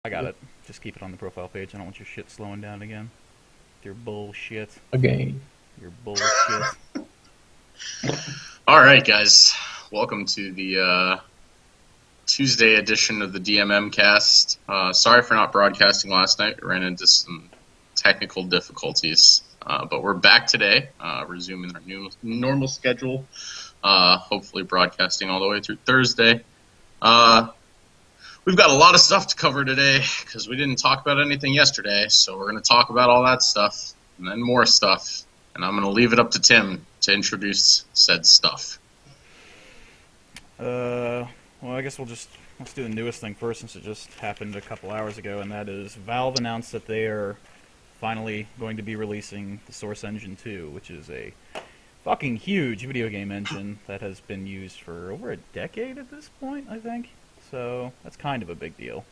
I got it. Just keep it on the profile page. I don't want your shit slowing down again. Your bullshit. Okay. Your bullshit. All right, guys. Welcome to the Tuesday edition of the DMM Cast. Sorry for not broadcasting last night. We ran into some technical difficulties. But we're back today, resuming our new normal schedule. Hopefully broadcasting all the way through Thursday. We've got a lot of stuff to cover today because we didn't talk about anything yesterday. So we're going to talk about all that stuff and then more stuff. And I'm going to leave it up to Tim to introduce said stuff. Well, I guess let's do the newest thing first, since it just happened a couple hours ago, and that is Valve announced that they are finally going to be releasing the Source Engine 2, which is a fucking huge video game engine that has been used for over a decade at this point, I think. So that's kind of a big deal.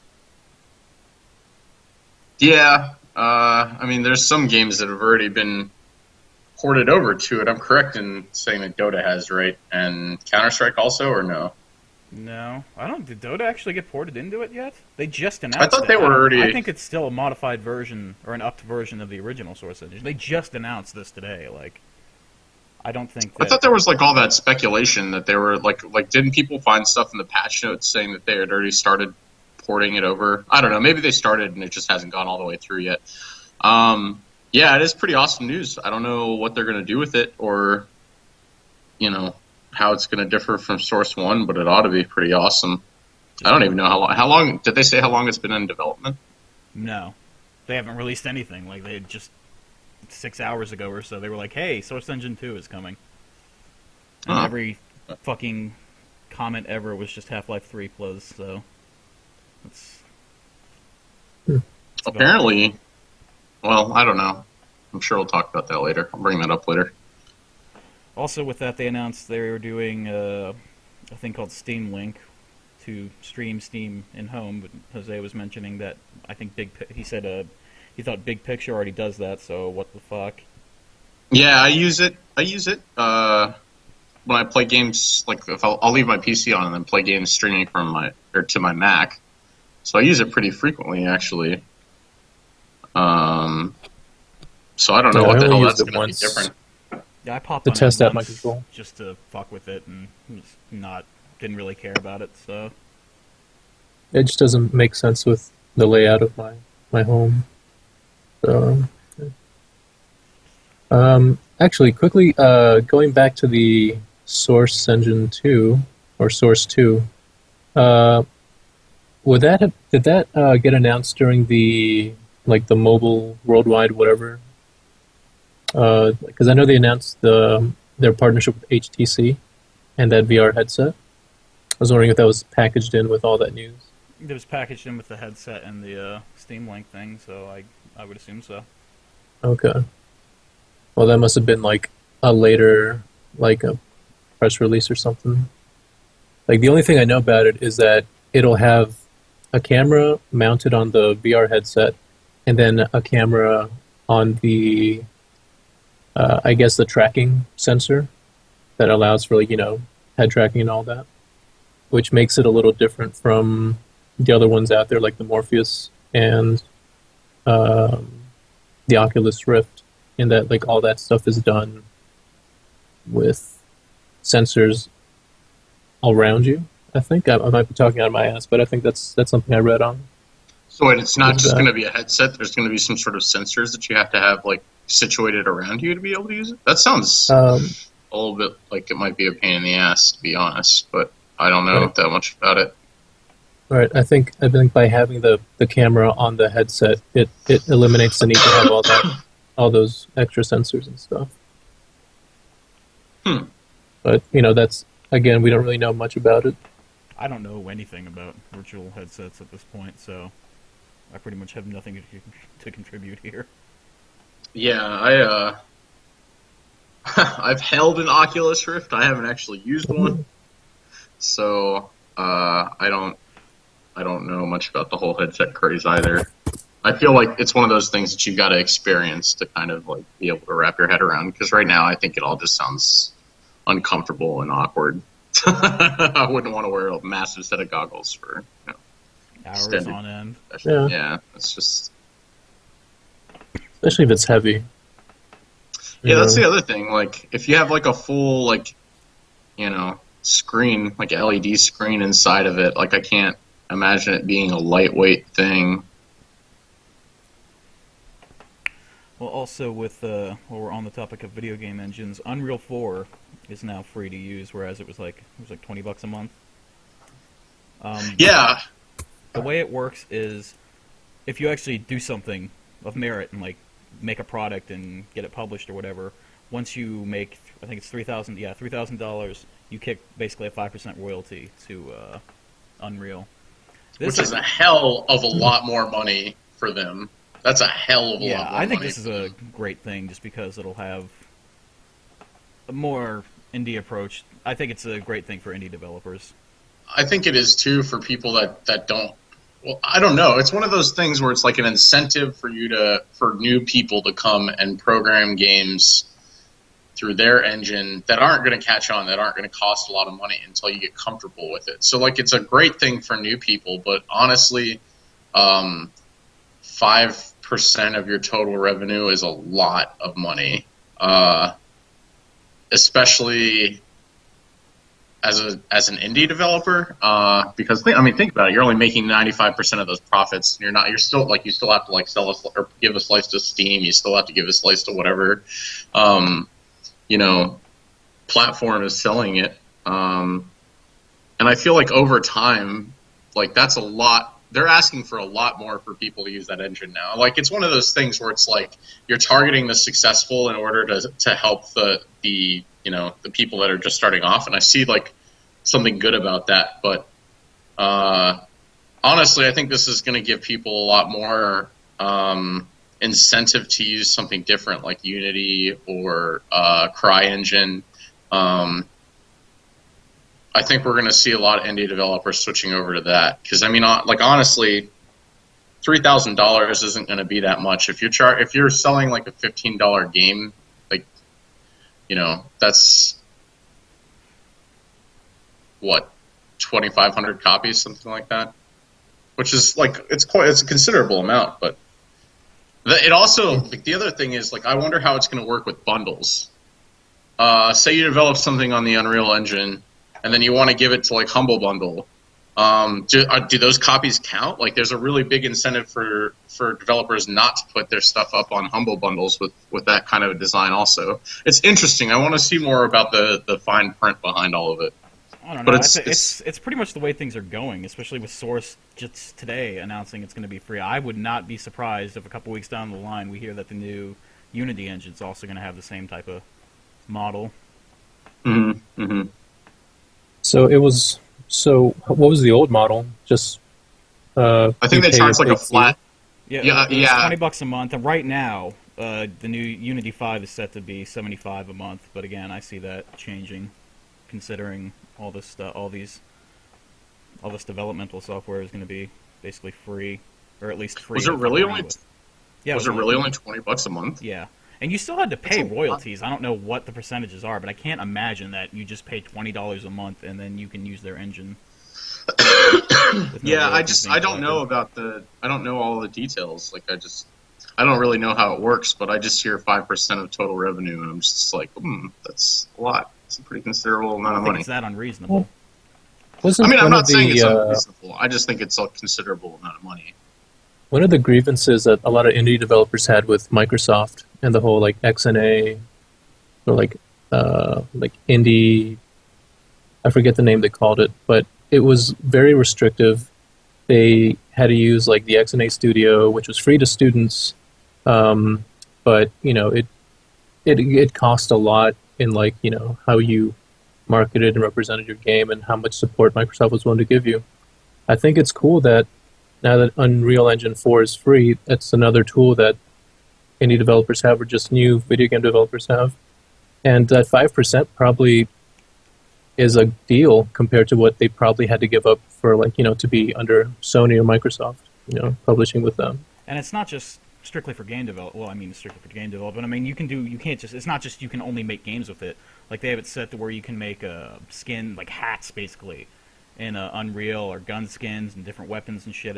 Yeah, I mean, there's some games that have already been ported over to it. I'm correct in saying that Dota has, right? And Counter-Strike also, or no? No, I don't. Did Dota actually get ported into it yet? They just announced. I thought they were already. I think it's still a modified version or an upped version of the original Source Engine. They just announced this today. Like, I don't think. I thought there was like all that speculation that they were like didn't people find stuff in the patch notes saying that they had already started porting it over? I don't know. Maybe they started and it just hasn't gone all the way through yet. Yeah, it is pretty awesome news. I don't know what they're going to do with it, or how it's going to differ from Source 1, but it ought to be pretty awesome. I don't even know how long did they say how long it's been in development? No, they haven't released anything. Like, they just 6 hours ago or so, they were like, "Hey, Source Engine 2 is coming," and every fucking comment ever was just Half-Life 3 plus. So it's apparently. Well, I don't know. I'm sure we'll talk about that later. I'll bring that up later. Also, with that, they announced they were doing a thing called Steam Link to stream Steam in home. But Jose was mentioning that I think he said he thought Big Picture already does that. So what the fuck? Yeah, I use it. When I play games. Like, if I'll leave my PC on and then play games streaming from to my Mac. So I use it pretty frequently, actually. So I don't know what the hell that's going to be different. Yeah, I popped to on test it out my once control just to fuck with it, and didn't really care about it. So it just doesn't make sense with the layout of my home. So, actually, quickly going back to the Source Engine 2 or Source 2, did that get announced during the mobile worldwide whatever? Because I know they announced their partnership with HTC and that VR headset. I was wondering if that was packaged in with all that news. it was packaged in with the headset and the Steam Link thing, so I would assume so. Okay. Well, that must have been like a later, like a press release or something. Like, the only thing I know about it is that it'll have a camera mounted on the VR headset and then a camera on the I guess the tracking sensor that allows for head tracking and all that, which makes it a little different from the other ones out there, like the Morpheus and the Oculus Rift, in that like all that stuff is done with sensors all around you. I think I might be talking out of my ass, but I think that's something I read on. So it's not just going to be a headset. There's going to be some sort of sensors that you have to have like situated around you to be able to use it. That sounds a little bit like it might be a pain in the ass, to be honest. But I don't know that much about it. Right. I think by having the camera on the headset, it eliminates the need to have all those extra sensors and stuff. But that's, again, we don't really know much about it. I don't know anything about virtual headsets at this point, so I pretty much have nothing to contribute here. Yeah, I've held an Oculus Rift. I haven't actually used one, so I don't know much about the whole headset craze either. I feel like it's one of those things that you got to experience to kind of like be able to wrap your head around. Because right now, I think it all just sounds uncomfortable and awkward. I wouldn't want to wear a massive set of goggles for. hours extended on end. session. Yeah. Yeah, it's just Especially if it's heavy. yeah. That's know? the other thing. Like if you have like a full like screen, like LED screen inside of it, like I can't imagine it being a lightweight thing. Well, also with while we're on the topic of video game engines, Unreal 4 is now free to use, whereas it was like $20 a month. Yeah, The way it works is if you actually do something of merit and like make a product and get it published or whatever, once you make, I think it's $3,000, you kick basically a 5% royalty to Unreal. which is a hell of a lot more money for them. That's a hell of a lot more I think money this is for a them. great thing just because it'll have a more indie approach. I think it's a great thing for indie developers. I think it is too for people that don't. Well, I don't know. It's one of those things where it's like an incentive for new people to come and program games through their engine that aren't going to catch on, that aren't going to cost a lot of money until you get comfortable with it. So like it's a great thing for new people, but honestly, 5% of your total revenue is a lot of money, especially as an indie developer, because think about it. You're only making 95% of those profits. You're still you still have to like sell or give a slice to Steam. You still have to give a slice to whatever, platform is selling it. And I feel like over time, like that's a lot. They're asking for a lot more for people to use that engine now. Like it's one of those things where it's like you're targeting the successful in order to help the people that are just starting off. And I see like something good about that. But honestly, I think this is going to give people a lot more incentive to use something different like Unity or CryEngine. I think we're going to see a lot of indie developers switching over to that because honestly, $3,000 isn't going to be that much if you're selling like a $15 game, like that's what 2,500 copies, something like that, which is like it's a considerable amount. But it also the other thing is like I wonder how it's going to work with bundles. Say you develop something on the Unreal Engine. And then you want to give it to like Humble Bundle. Do those copies count? Like, there's a really big incentive for developers not to put their stuff up on Humble Bundles with that kind of design. Also, it's interesting. I want to see more about the fine print behind all of it. I don't know. But it's pretty much the way things are going, especially with Source just today announcing it's going to be free. I would not be surprised if a couple weeks down the line we hear that the new Unity engine is also going to have the same type of model. Mm-hmm. Mm-hmm. So what was the old model? Just I think they charge like a flat. Yeah. $20 a month, and right now the new Unity 5 is set to be $75 a month. But again, I see that changing, considering all this stuff, all this developmental software is going to be basically free, or at least free. Was it really only? Yeah. Was it really only $20 a month? Yeah. And you still had to pay royalties. I don't know what the percentages are, but I can't imagine that you just pay $20 a month and then you can use their engine. Yeah, I don't know I don't know all the details. Like I don't really know how it works, but I just hear 5% of total revenue, and I'm just like, that's a lot. It's a pretty considerable amount of money. It's that unreasonable. I'm not saying it's unreasonable. I just think it's a considerable amount of money. One of the grievances that a lot of indie developers had with Microsoft and the whole like XNA or like indie, I forget the name they called it, but it was very restrictive. They had to use like the XNA Studio, which was free to students, but it cost a lot in like how you marketed and represented your game and how much support Microsoft was willing to give you. I think it's cool that now that Unreal Engine 4 is free, that's another tool that indie developers have or just new video game developers have. And that 5% probably is a deal compared to what they probably had to give up for to be under Sony or Microsoft, publishing with them. And it's not just strictly for game development. Well, I mean, strictly for game development. I mean, it's not just you can only make games with it. Like, they have it set to where you can make skin, like hats, basically. in Unreal or gun skins and different weapons and shit.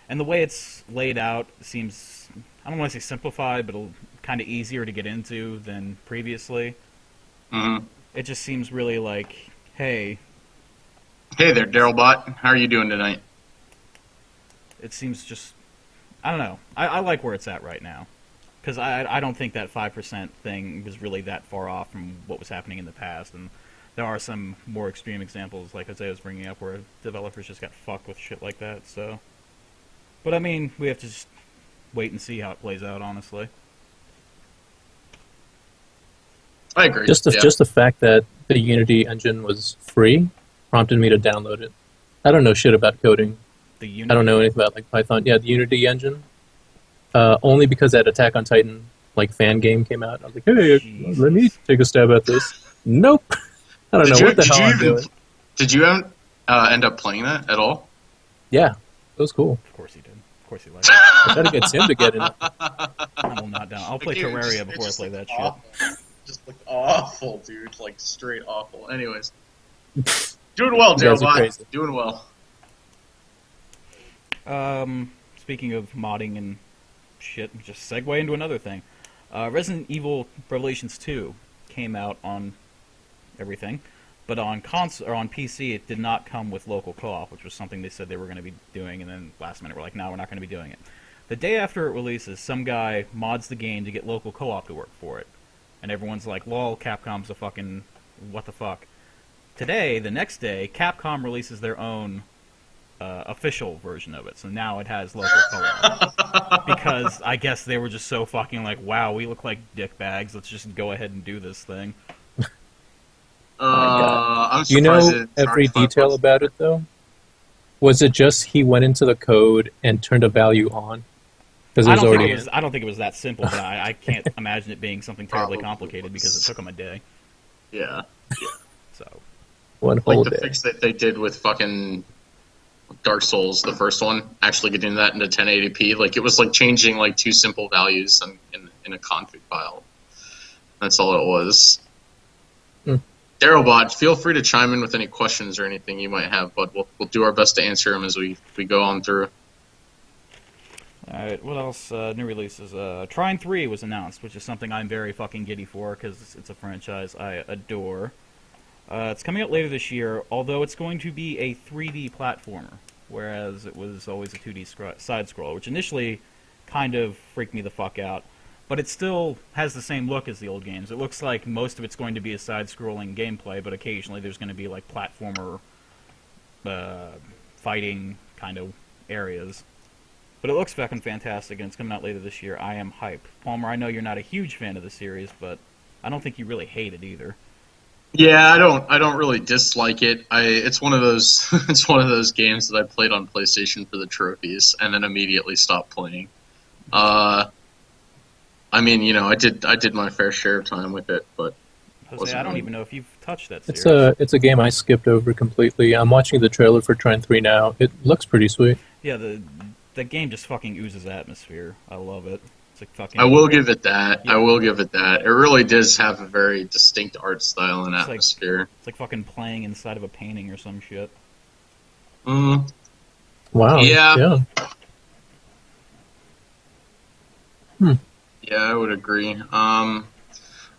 And the way it's laid out seems, I don't want to say simplified, but kind of easier to get into than previously. Mm-hmm. It just seems really like, hey... Hey there, Darylbot. How are you doing tonight? It seems just... I don't know. I like where it's at right now. Because I don't think that 5% thing was really that far off from what was happening in the past. And there are some more extreme examples, like Jose was bringing up, where developers just got fucked with shit like that, so... But, I mean, we have to just wait and see how it plays out, honestly. I agree. Just the fact that the Unity engine was free prompted me to download it. I don't know shit about coding. I don't know anything about like Python. Yeah, the Unity engine. Only because that Attack on Titan like fan game came out. I was like, hey, Jesus. Let me take a stab at this. Nope. I don't know what the hell I'm doing. Did you end up playing that at all? Yeah, it was cool. Of course he did. Of course he liked it. I gotta get Tim to get in it. I will not down. I'll play Terraria before I play that shit. Just looked awful, dude. Like, straight awful. Anyways. Doing well, You guys are Darylbot. crazy. Doing well. Speaking of modding and shit, just segue into another thing. Resident Evil Revelations 2 came out on everything, but on console or on PC it did not come with local co-op, which was something they said they were going to be doing, and then last minute we're like, no, we're not going to be doing it. The day after it releases, some guy mods the game to get local co-op to work for it, and everyone's like, lol, Capcom's a fucking what the fuck. Today, the next day, Capcom releases their own official version of it, so now it has local co-op. Because I guess they were just so fucking like, wow, we look like dickbags, let's just go ahead and do this thing. I'm surprised You know it's every already detail $5. about it though? Was it just he went into the code and turned a value on? Because it was already in? I don't think it was that simple, but I can't imagine it being something terribly Probably complicated because it took them a day. Yeah. So one Like whole the day. fix that they did with fucking Dark Souls, the first one, actually getting that into 1080p. Like, it was like changing like two simple values in a config file. That's all it was. Darylbot, feel free to chime in with any questions or anything you might have, but we'll do our best to answer them as we go on through. Alright, what else? New releases. Trine 3 was announced, which is something I'm very fucking giddy for, because it's a franchise I adore. It's coming out later this year, although it's going to be a 3D platformer, whereas it was always a 2D side-scroller, which initially kind of freaked me the fuck out. But it still has the same look as the old games. It looks like most of it's going to be a side-scrolling gameplay, but occasionally there's going to be like platformer fighting kind of areas. But it looks fucking fantastic, and it's coming out later this year. I am hype. Palmer, I know you're not a huge fan of the series, but I don't think you really hate it either. Yeah, I don't really dislike it. It's one of those it's one of those games that I played on PlayStation for the trophies and then immediately stopped playing. I mean, you know, I did my fair share of time with it, but Jose, I don't even know if you've touched that series. It's a game I skipped over completely. I'm watching the trailer for Trine 3 now. It looks pretty sweet. Yeah, the game just fucking oozes atmosphere. I love it. It's like fucking. I will give it that. Yeah. I will give it that. It really does have a very distinct art style and It's like- atmosphere. It's like fucking playing inside of a painting or some shit. Mm, Wow. Yeah. Yeah. yeah, I would agree. I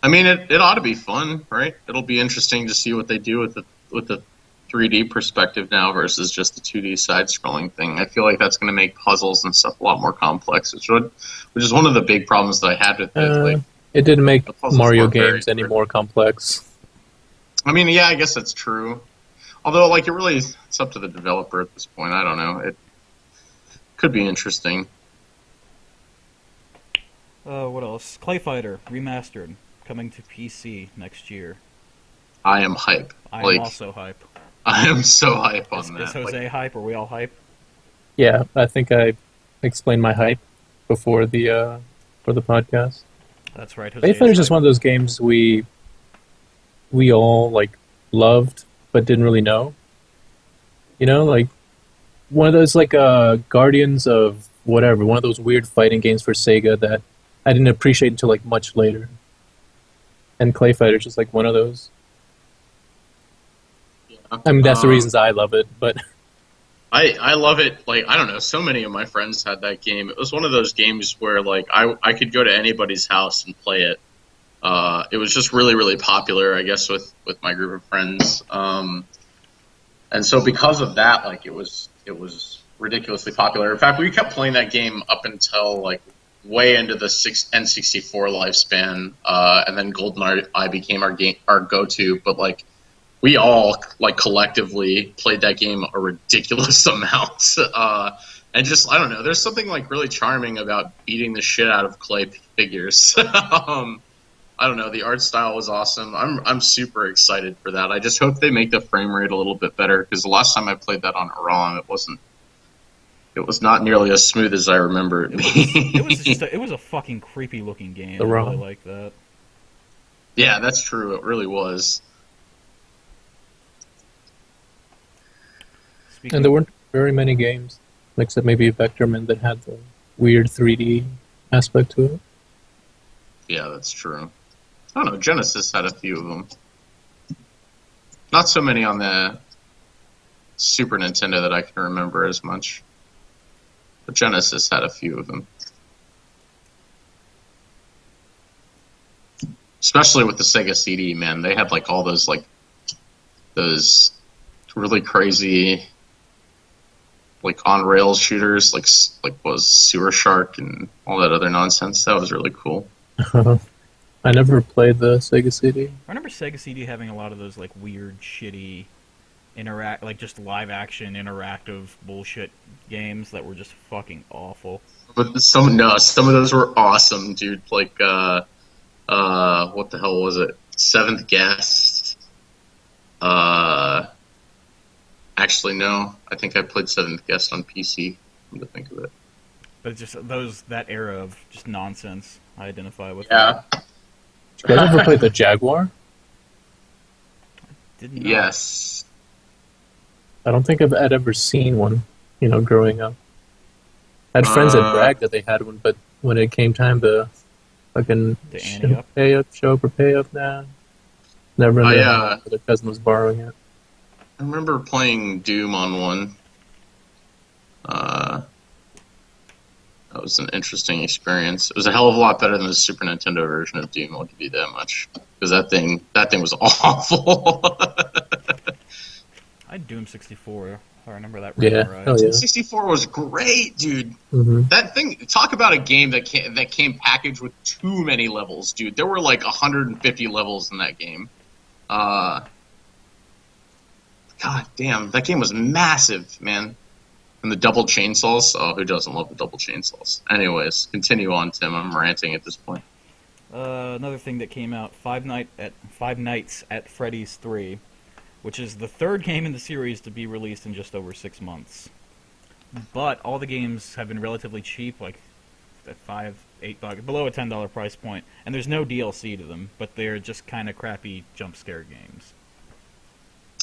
mean, it ought to be fun, right? It'll be interesting to see what they do with the 3D perspective now versus just the 2D side-scrolling thing. I feel like that's going to make puzzles and stuff a lot more complex, which is one of the big problems that I had with it. Like, It didn't make the puzzles Mario weren't very games any clear. more complex. I mean, yeah, I guess that's true. Although, like, it's up to the developer at this point. I don't know. It could be interesting. What else? Clay Fighter Remastered, coming to PC next year. I am hype. I Like, am also hype. I am so hype on Is that. Jose Like, hype? Are we all hype? Yeah, I think I explained my hype before the for the podcast. That's right. Jose Clay Fighter is is just one of those games we all like loved but didn't really know. You know, like one of those like Guardians of whatever, one of those weird fighting games for Sega that I didn't appreciate until like much later. And Clay Fighter is just like one of those. yeah, I mean, that's the reasons I love it, but I love it. Like, I don't know, so many of my friends had that game. It was one of those games where like I could go to anybody's house and play it. It was just really, really popular, I guess, with my group of friends. And so because of that, like it was ridiculously popular. In fact, we kept playing that game up until like way into the N64 lifespan, and then GoldenEye became our go-to. But like we all like collectively played that game a ridiculous amount. And just I don't know, there's something like really charming about beating the shit out of clay figures. I don't know. The art style was awesome. I'm super excited for that. I just hope they make the frame rate a little bit better because the last time I played that on ROM, it was not nearly as smooth as I remember it being. It was a fucking creepy looking game. The I ROM. really like that. Yeah, that's true. It really was. and there weren't very many games, except maybe Vectorman, that had the weird 3D aspect to it. Yeah, that's true. I don't know. Genesis had a few of them. Not so many on the Super Nintendo that I can remember as much. But Genesis had a few of them. Especially with the Sega CD, man. They had like all those really crazy like on rails shooters like was Sewer Shark and all that other nonsense. That was really cool. I never played the Sega CD. I remember Sega CD having a lot of those like weird, shitty, like just live action interactive bullshit games that were just fucking awful. But some of those were awesome, dude. Like what the hell was it? Seventh Guest. Actually, no. I think I played Seventh Guest on PC. Come to think of it. But it's just that era of just nonsense. I identify with. Yeah. You guys ever played the Jaguar? Didn't. Yes. I don't think I'd ever seen one, growing up. I had friends that bragged that they had one, but when it came time to fucking show up or pay up, nah. Never knew their cousin was borrowing it. I remember playing Doom on one. That was an interesting experience. It was a hell of a lot better than the Super Nintendo version of Doom, I'll give you that much. Because that thing was awful. I had Doom 64. If I remember that right. right. Yeah. 64 was great, dude. Mm-hmm. That thing, talk about a game that came packaged with too many levels, dude. There were like 150 levels in that game. God damn, that game was massive, man. And the double chainsaws. Oh, who doesn't love the double chainsaws? Anyways, continue on, Tim. I'm ranting at this point. Another thing that came out, Five Nights at Freddy's 3, which is the third game in the series to be released in just over 6 months. But all the games have been relatively cheap, like at $5, $8, below a $10 price point, and there's no DLC to them, but they're just kind of crappy jump scare games.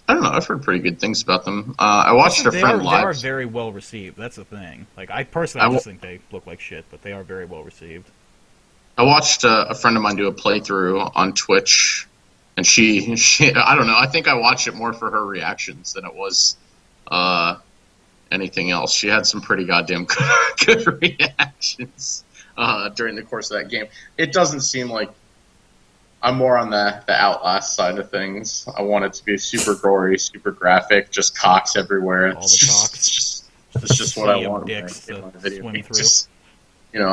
I don't know. I've heard pretty good things about them. I watched a friend live. They are very well received. That's the thing. Like I personally, just think they look like shit, but they are very well received. I watched a friend of mine do a playthrough on Twitch, and she I don't know. I think I watched it more for her reactions than it was anything else. She had some pretty goddamn good reactions during the course of that game. It doesn't seem like. I'm more on the Outlast side of things. I want it to be super gory, super graphic, just cocks everywhere. All the cocks. It's just what I want. Dicks to swim through.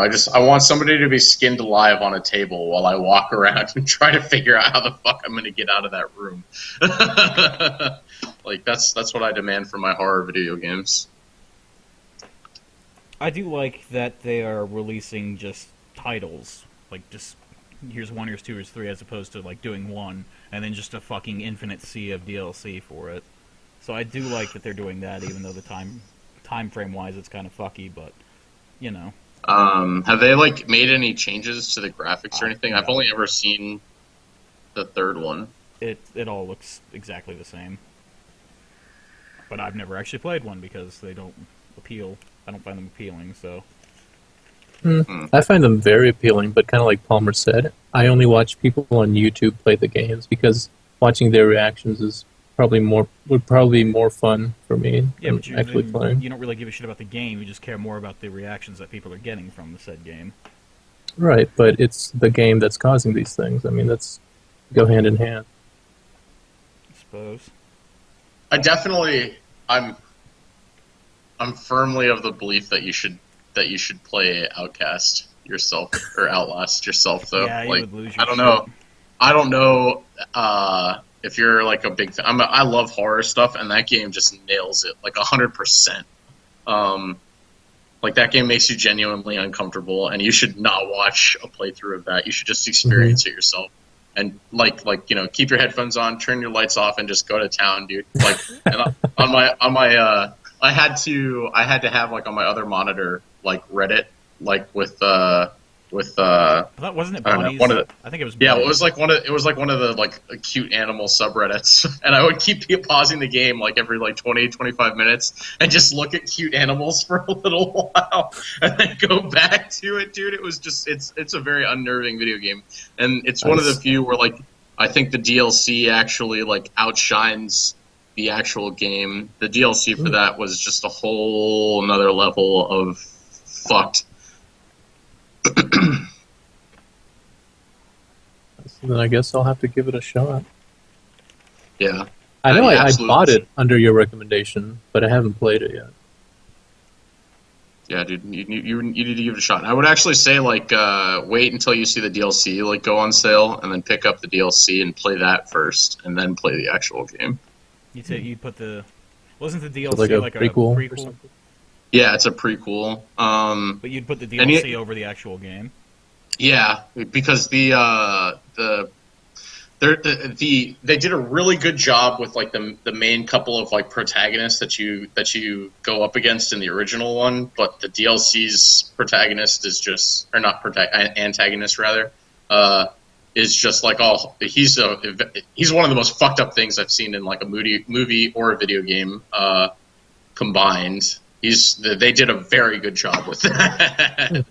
Just, I want somebody to be skinned alive on a table while I walk around and try to figure out how the fuck I'm going to get out of that room. Like that's what I demand from my horror video games. I do like that they are releasing just titles, like just. Here's 1, here's 2, here's 3, as opposed to like doing one and then just a fucking infinite sea of DLC for it. So I do like that they're doing that, even though the time frame wise it's kind of fucky, but Have they like made any changes to the graphics or anything? I've only ever seen the third one. It all looks exactly the same, but I've never actually played one because they don't appeal. I don't find them appealing, so. I find them very appealing, but kind of like Palmer said, I only watch people on YouTube play the games because watching their reactions is would probably be more fun for me Yeah, than but actually playing. you don't really give a shit about the game. You just care more about the reactions that people are getting from the said game. Right, but it's the game that's causing these things. I mean, that's go hand in hand. I suppose. I definitely, I'm I'm firmly of the belief that you should play Outcast yourself or Outlast yourself though. Yeah, you Like would lose I your don't shit. know. I don't know if you're like a big fan. I love horror stuff, and that game just nails it like 100%. Um, like that game makes you genuinely uncomfortable, and you should not watch a playthrough of that. You should just Hmm. experience it yourself, and keep your headphones on, turn your lights off, and just go to town, dude. Like, and on my I had to have like on my other monitor like Reddit, like with I thought wasn't it I don't know, one bunnies? of the I think it was yeah, bunnies. it was like one of the like cute animal subreddits, and I would keep pausing the game like every like 20-25 minutes and just look at cute animals for a little while, and then go back to it, dude. It was just it's a very unnerving video game, and it's one of the Nice. few where like I think the DLC actually like outshines the actual game. The DLC for Ooh. that was just a whole another level of fucked. So then I guess I'll have to give it a shot. Yeah, I know you I absolutely bought should. it under your recommendation, but I haven't played it yet. Yeah, dude, you need to give it a shot. I would actually say like wait until you see the DLC like go on sale, and then pick up the DLC and play that first, and then play the actual game. You put the wasn't the So like DLC a like a prequel or prequel? something. Yeah, it's a prequel. But you'd put the And DLC over the actual game. yeah, because they did a really good job with like the main couple of like protagonists that you go up against in the original one, but the DLC's protagonist is just or not antagonist rather is just like he's one of the most fucked up things I've seen in like a movie or a video game combined. They did a very good job with that.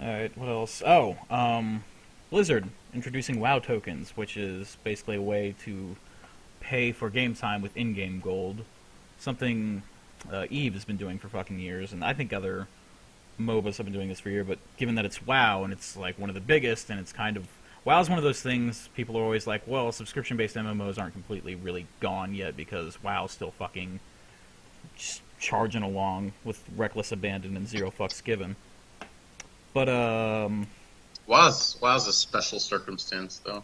Alright, what else? Oh, Blizzard introducing WoW tokens, which is basically a way to pay for game time with in-game gold. Something Eve has been doing for fucking years, and I think other MOBAs have been doing this for years, but given that it's WoW and it's like one of the biggest, and it's kind of WoW's one of those things people are always like, well, subscription-based MMOs aren't completely really gone yet because WoW's still fucking just charging along with reckless abandon and zero fucks given. But WoW's a special circumstance though.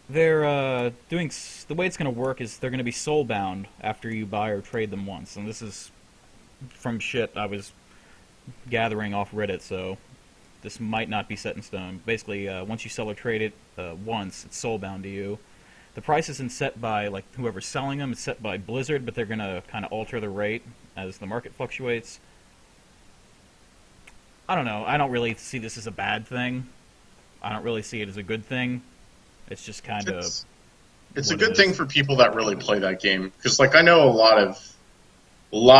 they're doing the way it's going to work is they're going to be soul bound after you buy or trade them once, and this is from shit I was gathering off Reddit, so this might not be set in stone. Basically, once you sell or trade it once, it's soul bound to you. The price isn't set by like whoever's selling them; it's set by Blizzard, but they're going to kind of alter the rate as the market fluctuates. I don't know. I don't really see this as a bad thing. I don't really see it as a good thing. It's just kind of It's a what it good thing is. for people that really play that game because like I know a lot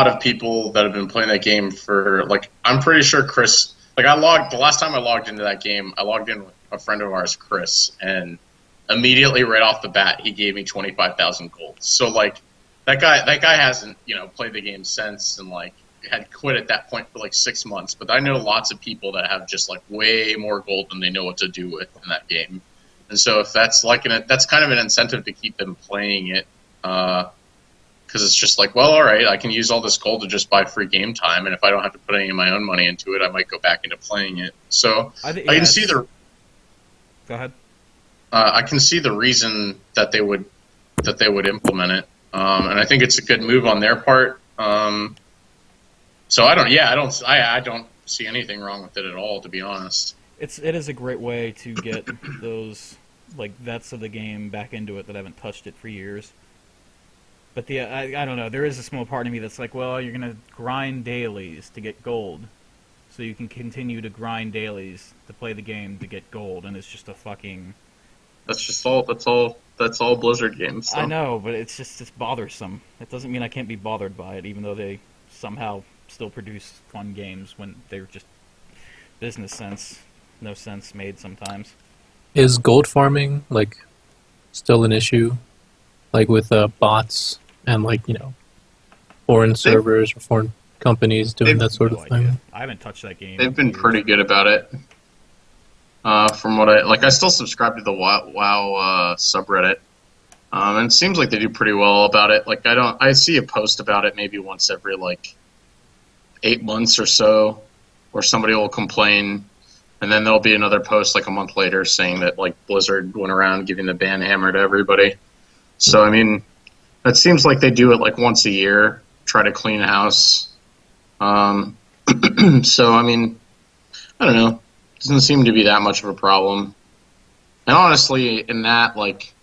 of people that have been playing that game for like I'm pretty sure Chris like I logged the last time I logged into that game I logged in with a friend of ours Chris and immediately right off the bat he gave me 25,000 gold. So like that guy hasn't played the game since and like had quit at that point for like 6 months. But I know lots of people that have just like way more gold than they know what to do with in that game. And so if that's like that's kind of an incentive to keep them playing it, because it's just like, well, all right, I can use all this gold to just buy free game time, and if I don't have to put any of my own money into it, I might go back into playing it. So I think I yeah. can see the Go ahead. I can see the reason that they would implement it, and I think it's a good move on their part. So I don't see anything wrong with it at all, to be honest. It is a great way to get those like vets of the game back into it that haven't touched it for years. But I don't know. There is a small part of me that's like, well, you're gonna grind dailies to get gold, so you can continue to grind dailies to play the game to get gold, and it's just a fucking. That's just all. That's all Blizzard games. I So. know, but it's bothersome. It doesn't mean I can't be bothered by it, even though they somehow still produce fun games when they're just business sense, no sense made sometimes. Is gold farming like still an issue, like with bots and like foreign They've servers or foreign companies doing they've that sort No of idea. thing? I haven't touched that game they've in been years. pretty good about it. From what I still subscribe to the WoW subreddit, and it seems like they do pretty well about it. Like I see a post about it maybe once every like 8 months or so, where somebody will complain, and then there'll be another post like a month later saying that like Blizzard went around giving the ban hammer to everybody. So I mean, it seems like they do it like once a year, try to clean house. Um, so I mean, I don't know. Doesn't seem to be that much of a problem. And honestly, in that, like,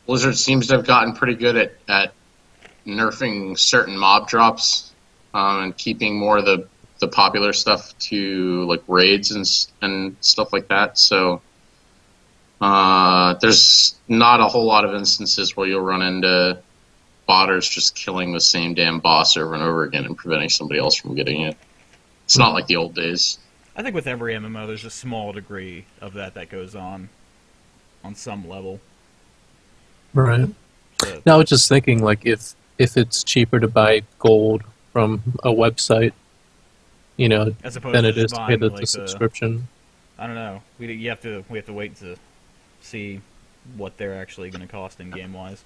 Blizzard seems to have gotten pretty good at nerfing certain mob drops, and keeping more of the popular stuff to like raids and stuff like that. So there's not a whole lot of instances where you'll run into botters just killing the same damn boss over and over again and preventing somebody else from getting it. It's not like the old days. I think with every MMO, there's a small degree of that goes on some level. Right. But, Now I was just thinking, like, if it's cheaper to buy gold from a website, as opposed than to it is just to pay buying the like subscription. I don't know. We have to wait to see what they're actually going to cost in game wise.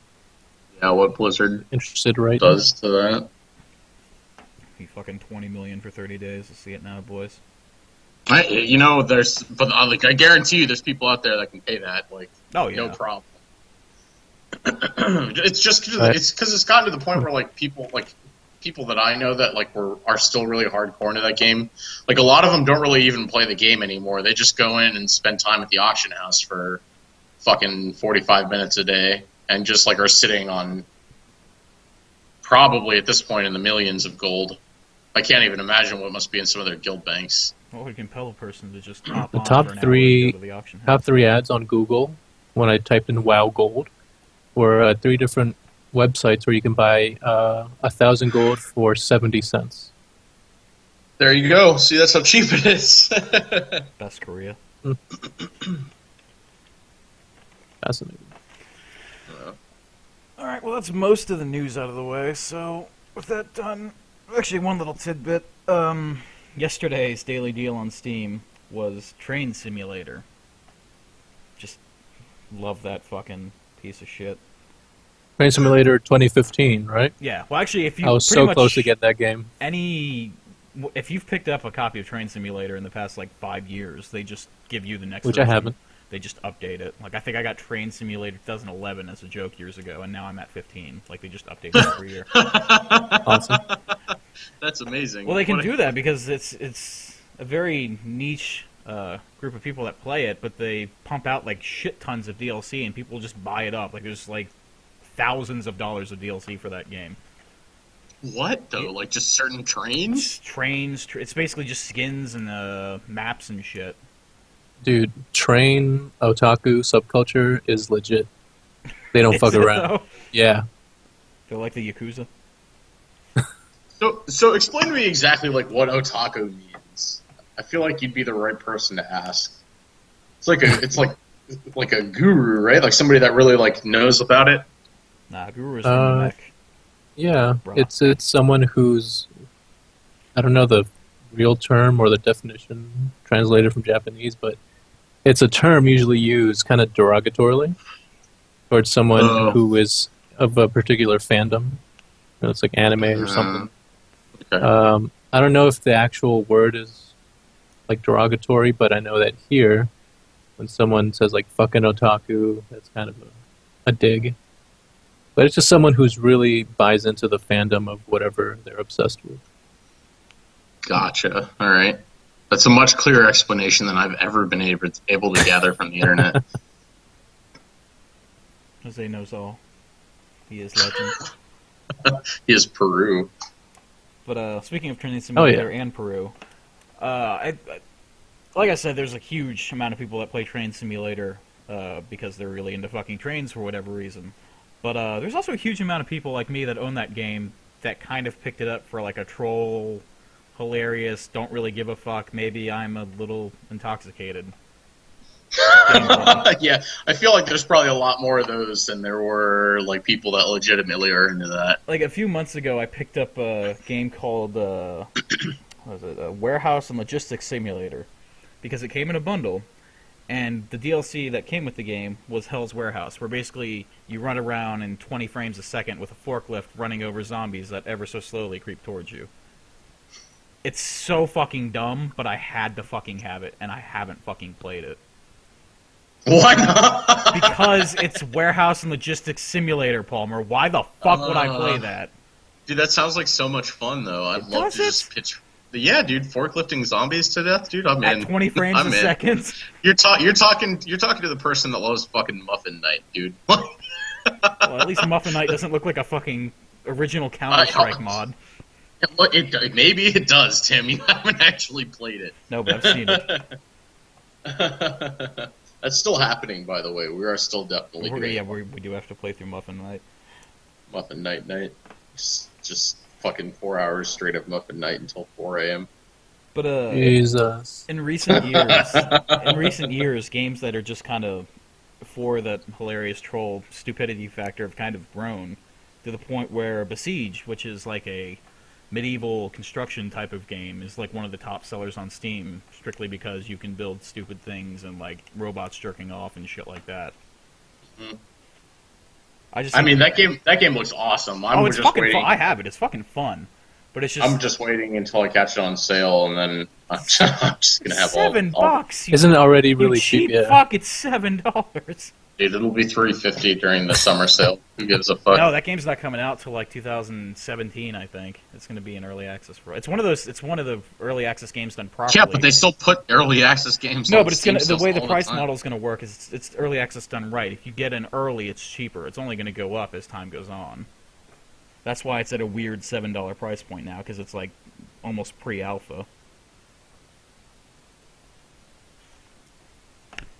Yeah, what Blizzard Interested, right? does to that. Be fucking 20 million for 30 days. Let's see it now, boys. Like I guarantee you, there's people out there that can pay that. Like, Oh yeah. no problem. It's just cause Right. it's gotten to the point where like people that I know that like are still really hardcore into that game. Like a lot of them don't really even play the game anymore. They just go in and spend time at the auction house for fucking 45 minutes a day, and just like are sitting on probably at this point in the millions of gold. I can't even imagine what must be in some of their guild banks. What would compel a person to just hop The on top for an hour three- and go to the auction house? Top 3 ads on Google when I typed in WoW Gold were 3 different websites where you can buy 1,000 gold for 70 cents. There you go. See, that's how cheap it is. Best Korea. Fascinating. All right, well, that's most of the news out of the way. So, with that done, actually, one little tidbit. Yesterday's daily deal on Steam was Train Simulator. Just love that fucking piece of shit. Train Simulator 2015, right? Yeah, well, actually, if you I was pretty so much close to get that game. if you've picked up a copy of Train Simulator in the past like 5 years, they just give you the next Which I version. haven't. They just update it. Like I think I got Train Simulator 2011 as a joke years ago, and now I'm at 15. Like they just update it every year. Awesome. That's amazing. Well, they can What a- do that because it's a very niche group of people that play it, but they pump out like shit tons of DLC, and people just buy it up. Like there's like thousands of dollars of DLC for that game. What though? Like just certain trains? Trains. It's basically just skins and maps and shit. Dude, train otaku subculture is legit. They don't Is fuck it, around. though? Yeah. They're like the Yakuza. So explain to me exactly like what otaku means. I feel like you'd be the right person to ask. It's like a guru, right? Like somebody that really like knows about it. Nah, Guru is from the mech. Yeah. Bruh. It's someone who's, I don't know the real term or the definition translated from Japanese, but it's a term usually used kind of derogatorily towards someone Oh. who is of a particular fandom. It's like anime or something. Okay. I don't know if the actual word is like derogatory, but I know that here, when someone says like "fucking otaku," that's kind of a dig. But it's just someone who's really buys into the fandom of whatever they're obsessed with. Gotcha. All right. That's a much clearer explanation than I've ever been able to gather from the internet. Jose knows all. He is legend. He is Peru. But speaking of Train Simulator yeah. and Peru, like I said, there's a huge amount of people that play Train Simulator because they're really into fucking trains for whatever reason. But there's also a huge amount of people like me that own that game that kind of picked it up for like a troll hilarious, don't really give a fuck, maybe I'm a little intoxicated. Yeah, I feel like there's probably a lot more of those than there were like people that legitimately are into that. Like a few months ago, I picked up a game called what was it? A Warehouse and Logistics Simulator, because it came in a bundle, and the DLC that came with the game was Hell's Warehouse, where basically you run around in 20 frames a second with a forklift running over zombies that ever so slowly creep towards you. It's so fucking dumb, but I had to fucking have it, and I haven't fucking played it. Why not? Because it's Warehouse and Logistics Simulator, Palmer. Why the fuck would I play that? Dude, that sounds like so much fun, though. I'd love Does to it? just pitch. Yeah, dude, forklifting zombies to death, dude. I'm in. At 20 frames I'm a in. second? You're talking to the person that loves fucking Muffin Night, dude. Well, at least Muffin Knight doesn't look like a fucking original Counter-Strike mod. Maybe it does, Tim. You haven't actually played it. No, but I've seen it. That's still happening, by the way. We are still definitely doing We do have to play through Muffin Knight. Muffin Night. Just fucking 4 hours straight of Muffin Night until 4 a.m. But Jesus. in recent years, games that are just kind of for that hilarious troll stupidity factor have kind of grown to the point where Besiege, which is like a medieval construction type of game, is like one of the top sellers on Steam, strictly because you can build stupid things and like robots jerking off and shit like that. Mm-hmm. I mean, that game looks awesome. It's fucking fun. I have it. It's fucking fun. But it's just... I'm just waiting until I catch it on sale, and then I'm just gonna have $7. Isn't it already really cheap? Yeah. Fuck! It's $7. Dude, it'll be $3.50 during the summer sale. Who gives a fuck? No, that game's not coming out till like 2017, I think. It's going to be in early access for. It's one of the early access games done properly. Yeah, but they still put early access games. No, on but it's Steam gonna the way the price time. model is going to work is it's early access done right. If you get in early, it's cheaper. It's only going to go up as time goes on. That's why it's at a weird $7 price point now, because it's like almost pre-alpha.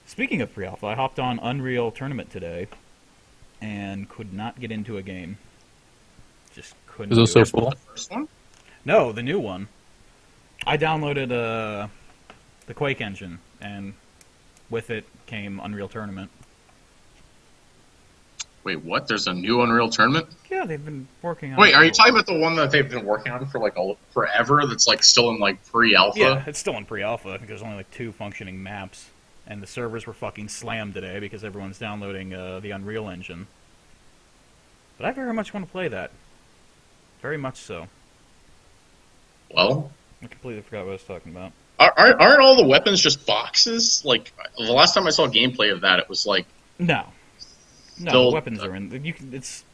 Speaking of pre-alpha, I hopped on Unreal Tournament today and could not get into a game. Just couldn't. Is it so full? The first one? No, the new one. I downloaded the Quake engine, and with it came Unreal Tournament. Wait, what? There's a new Unreal Tournament? Yeah, they've been working on. Wait, are you talking about the one that they've been working on for like forever? That's like still in like pre-alpha? Yeah, it's still in pre-alpha. I think there's only like 2 functioning maps. And the servers were fucking slammed today because everyone's downloading the Unreal Engine. But I very much want to play that. Very much so. Well, I completely forgot what I was talking about. aren't all the weapons just boxes? Like the last time I saw gameplay of that, it was like No, Still- the weapons are in. It's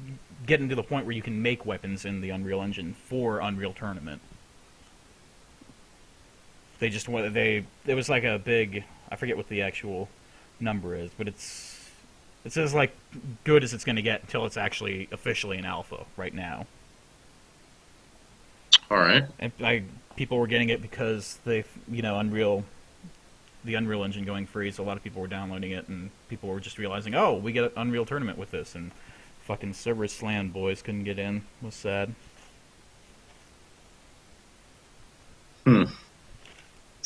getting to the point where you can make weapons in the Unreal Engine for Unreal Tournament. They just it was like a big. I forget what the actual number is, but it's as like good as it's going to get until it's actually officially in alpha right now. all right. And people were getting it because the Unreal Engine going free, so a lot of people were downloading it, and people were just realizing, oh, we get an Unreal Tournament with this, and fucking servers slammed, boys, couldn't get in. It was sad. I'll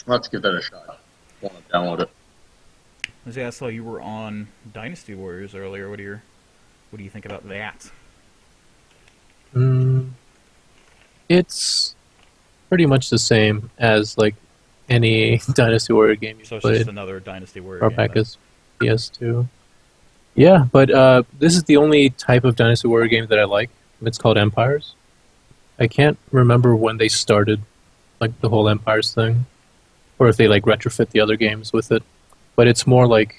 have to give that a shot. I want to download it. I saw you were on Dynasty Warriors earlier. What do you think about that? It's pretty much the same as like any Dynasty Warrior game you So it's played. just another Dynasty Warrior Or game. pack is PS2. Yeah, but this is the only type of Dynasty Warrior game that I like. It's called Empires. I can't remember when they started, like the whole Empires thing, or if they like retrofit the other games with it. But it's more like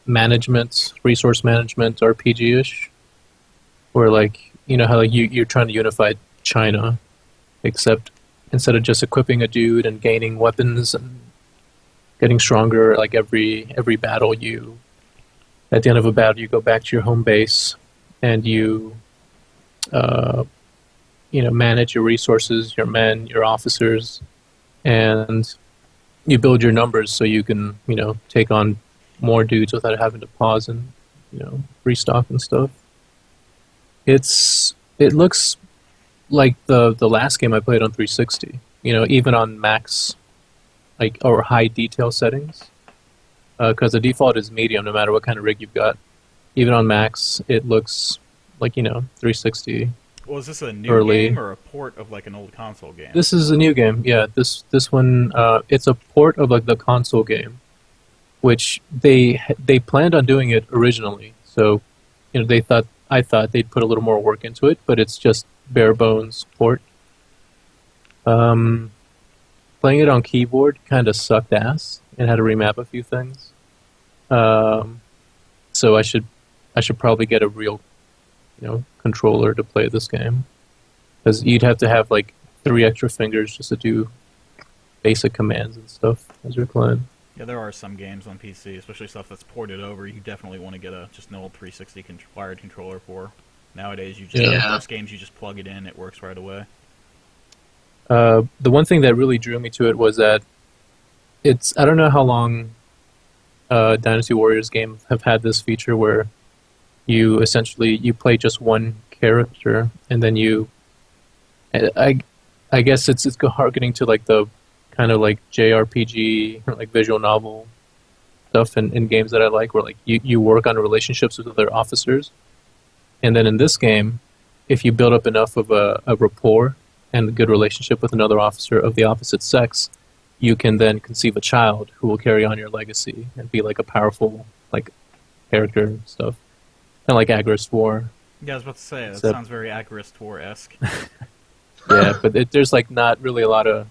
management, resource management, RPG-ish, where like how like you're trying to unify China, except instead of just equipping a dude and gaining weapons and getting stronger, like every battle at the end of a battle you go back to your home base and you manage your resources, your men, your officers, and you build your numbers so you can take on more dudes without having to pause and restock and stuff. It's it looks like the last game I played on 360. You know, even on max, like or high detail settings, because the default is medium, no matter what kind of rig you've got. Even on max, it looks like 360. Well, is this a new Early. game or a port of like an old console game? This is a new game. Yeah, this one, it's a port of like the console game, which they planned on doing it originally. So, I thought they'd put a little more work into it, but it's just bare bones port. Playing it on keyboard kind of sucked ass and had to remap a few things. So I should probably get a real, controller to play this game, because you'd have to have like 3 extra fingers just to do basic commands and stuff as you're playing. Yeah, there are some games on PC, especially stuff that's ported over. You definitely want to get just an old 360 wired controller for. Nowadays, you just most games you just plug it in, it works right away. The one thing that really drew me to it was that I don't know how long Dynasty Warriors games have had this feature where you essentially you play just one character, and then I guess it's harkening to like the kind of like JRPG or like visual novel stuff in games that I like, where like you work on relationships with other officers, and then in this game, if you build up enough of a rapport and a good relationship with another officer of the opposite sex, you can then conceive a child who will carry on your legacy and be like a powerful like character and stuff. Kind of like Agorist War. Yeah, I was about to say, that Except- sounds very Agorist War-esque. Yeah, but there's like not really a lot of...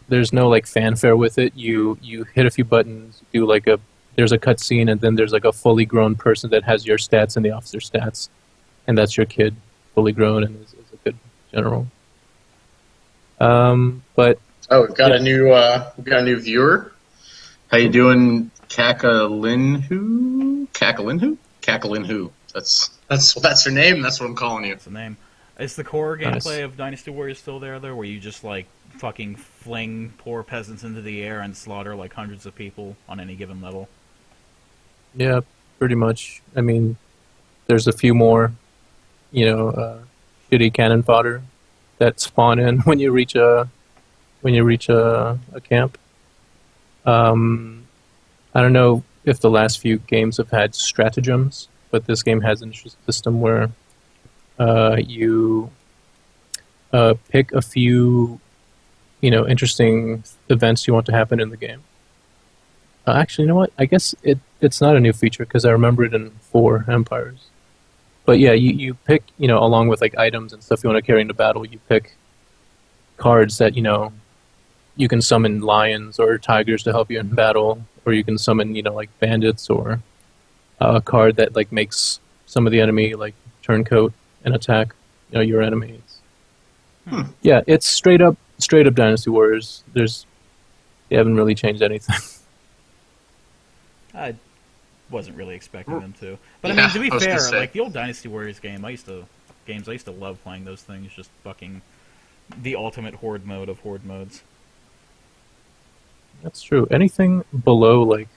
There's no like fanfare with it. You hit a few buttons, do like there's a cutscene, and then there's like a fully grown person that has your stats and the officer's stats, and that's your kid, fully grown and is a good general. But we've got a new viewer. How you doing, Kakalinhu? Kakalinhu. That's her name. That's what I'm calling you. That's the name. Is the core Nice. gameplay of Dynasty Warriors still there, though, where you just like fucking fling poor peasants into the air and slaughter like hundreds of people on any given level? yeah, pretty much. I mean, there's a few more, shitty cannon fodder that spawn in when you reach a camp. I don't know if the last few games have had stratagems, but this game has an system where you pick a few, interesting events you want to happen in the game. Actually, you know what? I guess it's not a new feature because I remember it in 4 Empires. But yeah, you pick, along with like items and stuff you want to carry into battle, you pick cards that, you can summon lions or tigers to help you in battle, or you can summon, like bandits, or a card that like makes some of the enemy like turncoat and attack, your enemies. Yeah, it's straight up Dynasty Warriors. They haven't really changed anything. I wasn't really expecting them to. But Yeah, I mean, to be I was gonna fair, say. like the old Dynasty Warriors I used to love playing those things, just fucking the ultimate horde mode of horde modes. That's true. Anything below like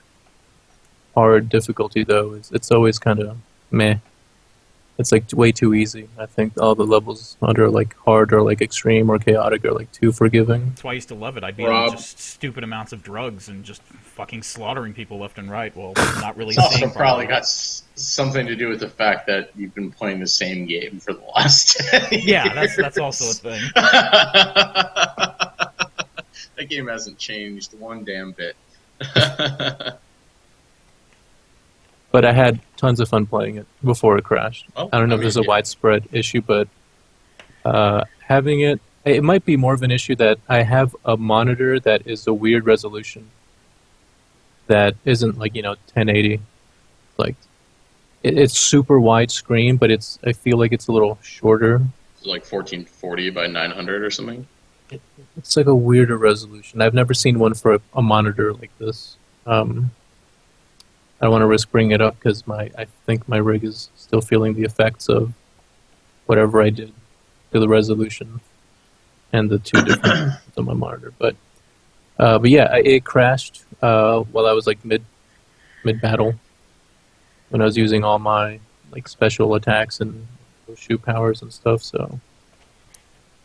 hard difficulty though, it's always kind of meh. It's like way too easy. I think all the levels under like hard or like extreme or chaotic are like too forgiving. That's why I used to love it. I'd be Rob. on just stupid amounts of drugs and just fucking slaughtering people left and right while not really It's also seeing probably properly. got something to do with the fact that you've been playing the same game for the last 10 Yeah, that's years. also a thing. That game hasn't changed one damn bit. But I had tons of fun playing it before it crashed. Oh, I don't know I if there's mean, a widespread issue, but having it might be more of an issue that I have a monitor that is a weird resolution that isn't like 1080. Like it's super wide screen, but I feel like it's a little shorter. like 1440 by 900 or something. It's like a weirder resolution. I've never seen one for a monitor like this. I don't want to risk bringing it up because I think my rig is still feeling the effects of whatever I did to the resolution and the 2 different on my monitor. But yeah, it crashed while I was like mid battle when I was using all my like special attacks and those shoe powers and stuff. So,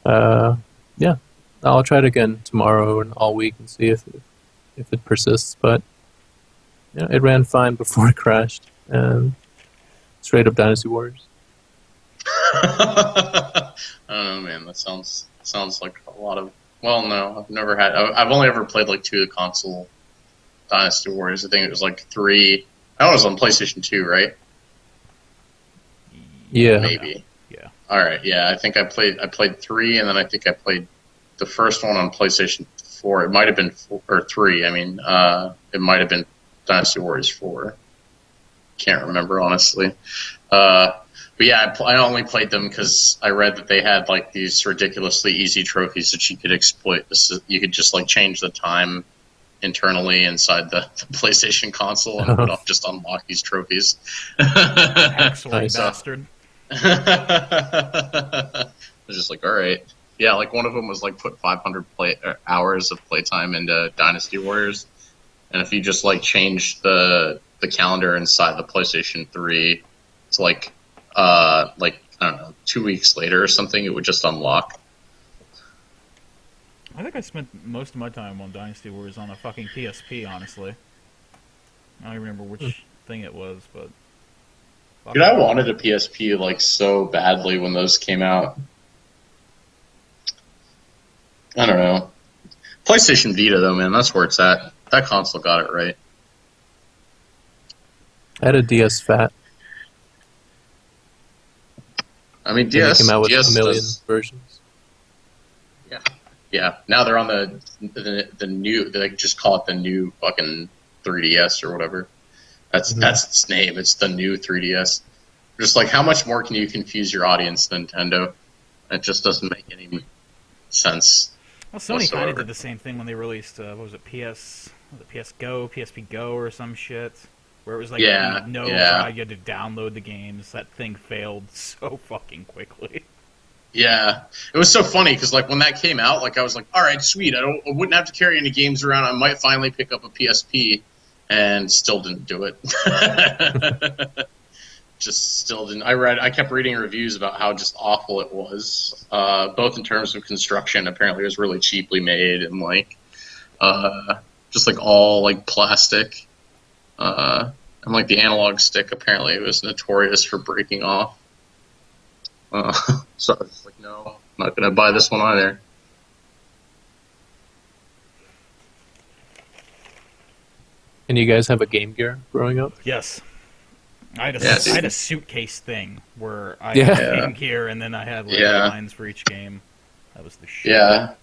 yeah, I'll try it again tomorrow and all week and see if it persists. But yeah, it ran fine before it crashed, and straight up Dynasty Warriors. I don't know, man. That sounds like a lot of. Well, no, I've never had. I've only ever played like 2 of the console Dynasty Warriors. I think it was like 3. That was on PlayStation 2, right? Yeah, Maybe. Yeah. All right. Yeah, I think I played 3, and then I think I played the first one on PlayStation 4. It might have been 4, or 3. I mean, it might have been Dynasty Warriors 4. Can't remember honestly. But yeah, I only played them because I read that they had like these ridiculously easy trophies that you could exploit. You could just like change the time internally inside the PlayStation console and just unlock these trophies. Hacksaw Nice. bastard. I was just like, all right. Yeah, like one of them was like put 500 hours of playtime into Dynasty Warriors. And if you just like change the calendar inside the PlayStation 3 to like I don't know, 2 weeks later or something, it would just unlock. I think I spent most of my time on Dynasty Warriors on a fucking PSP, honestly. I don't even remember which thing it was, but... Dude, I wanted a PSP like so badly when those came out. I don't know. PlayStation Vita though, man, that's where it's at. That console got it right. I had a DS Fat. I mean, They DS came out with DS a million does, versions. yeah. Now they're on the new. They just call it the new fucking 3DS or whatever. That's its name. It's the new 3DS. Just like, how much more can you confuse your audience, Nintendo? It just doesn't make any sense. Well, Sony kind whatsoever. of did the same thing when they released, what was it, PS Go, PSP Go or some shit? Where it was like, Yeah, no, yeah. you had to download the games. That thing failed so fucking quickly. Yeah, it was so funny because like when that came out, like I was like, all right, sweet. I wouldn't have to carry any games around. I might finally pick up a PSP, and still didn't do it. Just still didn't. I kept reading reviews about how just awful it was, both in terms of construction. Apparently, it was really cheaply made and like, just like all like plastic. And like the analog stick, apparently it was notorious for breaking off. So I was just like, no, I'm not going to buy this one either. And you guys have a Game Gear growing up? Yes. I had Yeah, dude. a suitcase thing where I Yeah. had Game Gear and then I had like Yeah. lines for each game. That was the shit. Yeah.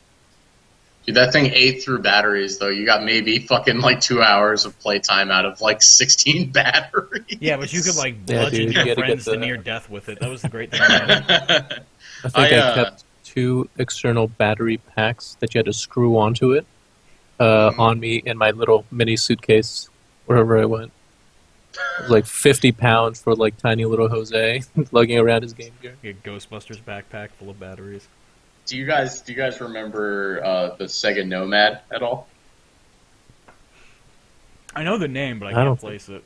Dude, that thing ate through batteries, though. You got maybe fucking like 2 hours of playtime out of like 16 batteries. Yeah, but you could like Yeah, bludgeon dude, you your gotta friends get to the- near death with it. That was the great thing about it. I think I kept 2 external battery packs that you had to screw onto it on me in my little mini suitcase wherever I went. It was like 50 pounds for like tiny little Jose lugging around his Game Gear. You had Ghostbusters backpack full of batteries. Do you guys remember the Sega Nomad at all? I know the name, but I I can't don't place it.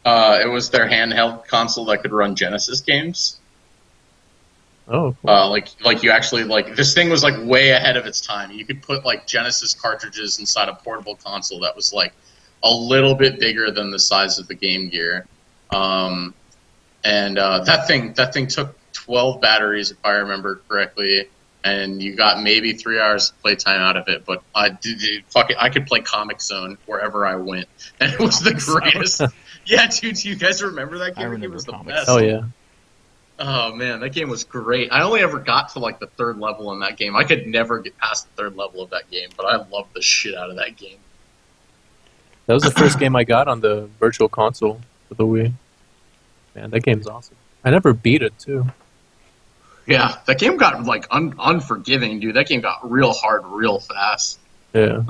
It was their handheld console that could run Genesis games. Oh, cool. Like you actually like this thing was like way ahead of its time. You could put like Genesis cartridges inside a portable console that was like a little bit bigger than the size of the Game Gear. And that thing took 12 batteries if I remember correctly. And you got maybe 3 hours of playtime out of it, but fuck it, I could play Comic Zone wherever I went, and it was the greatest. Yeah, dude, do you guys remember that game? I It remember was the Comic best. Oh, yeah. Oh man, that game was great. I only ever got to like the 3rd level in that game. I could never get past the 3rd level of that game, but I loved the shit out of that game. That was the first game I got on the Virtual Console for the Wii. Man, that game's awesome. I never beat it, too. Yeah, that game got like unforgiving, dude. That game got real hard real fast. Yeah.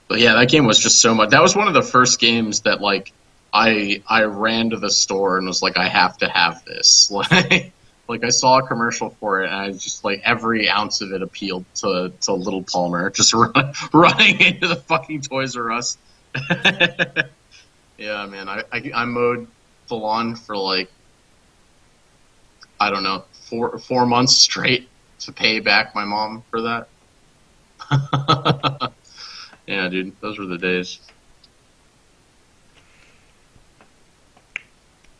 But yeah, that game was just so much. That was one of the first games that like I ran to the store and was like, I have to have this. Like I saw a commercial for it, and I just like every ounce of it appealed to little Palmer just running into the fucking Toys R Us. Yeah, man, I mowed the lawn for like I don't know, 4 months straight to pay back my mom for that. Yeah, dude, those were the days.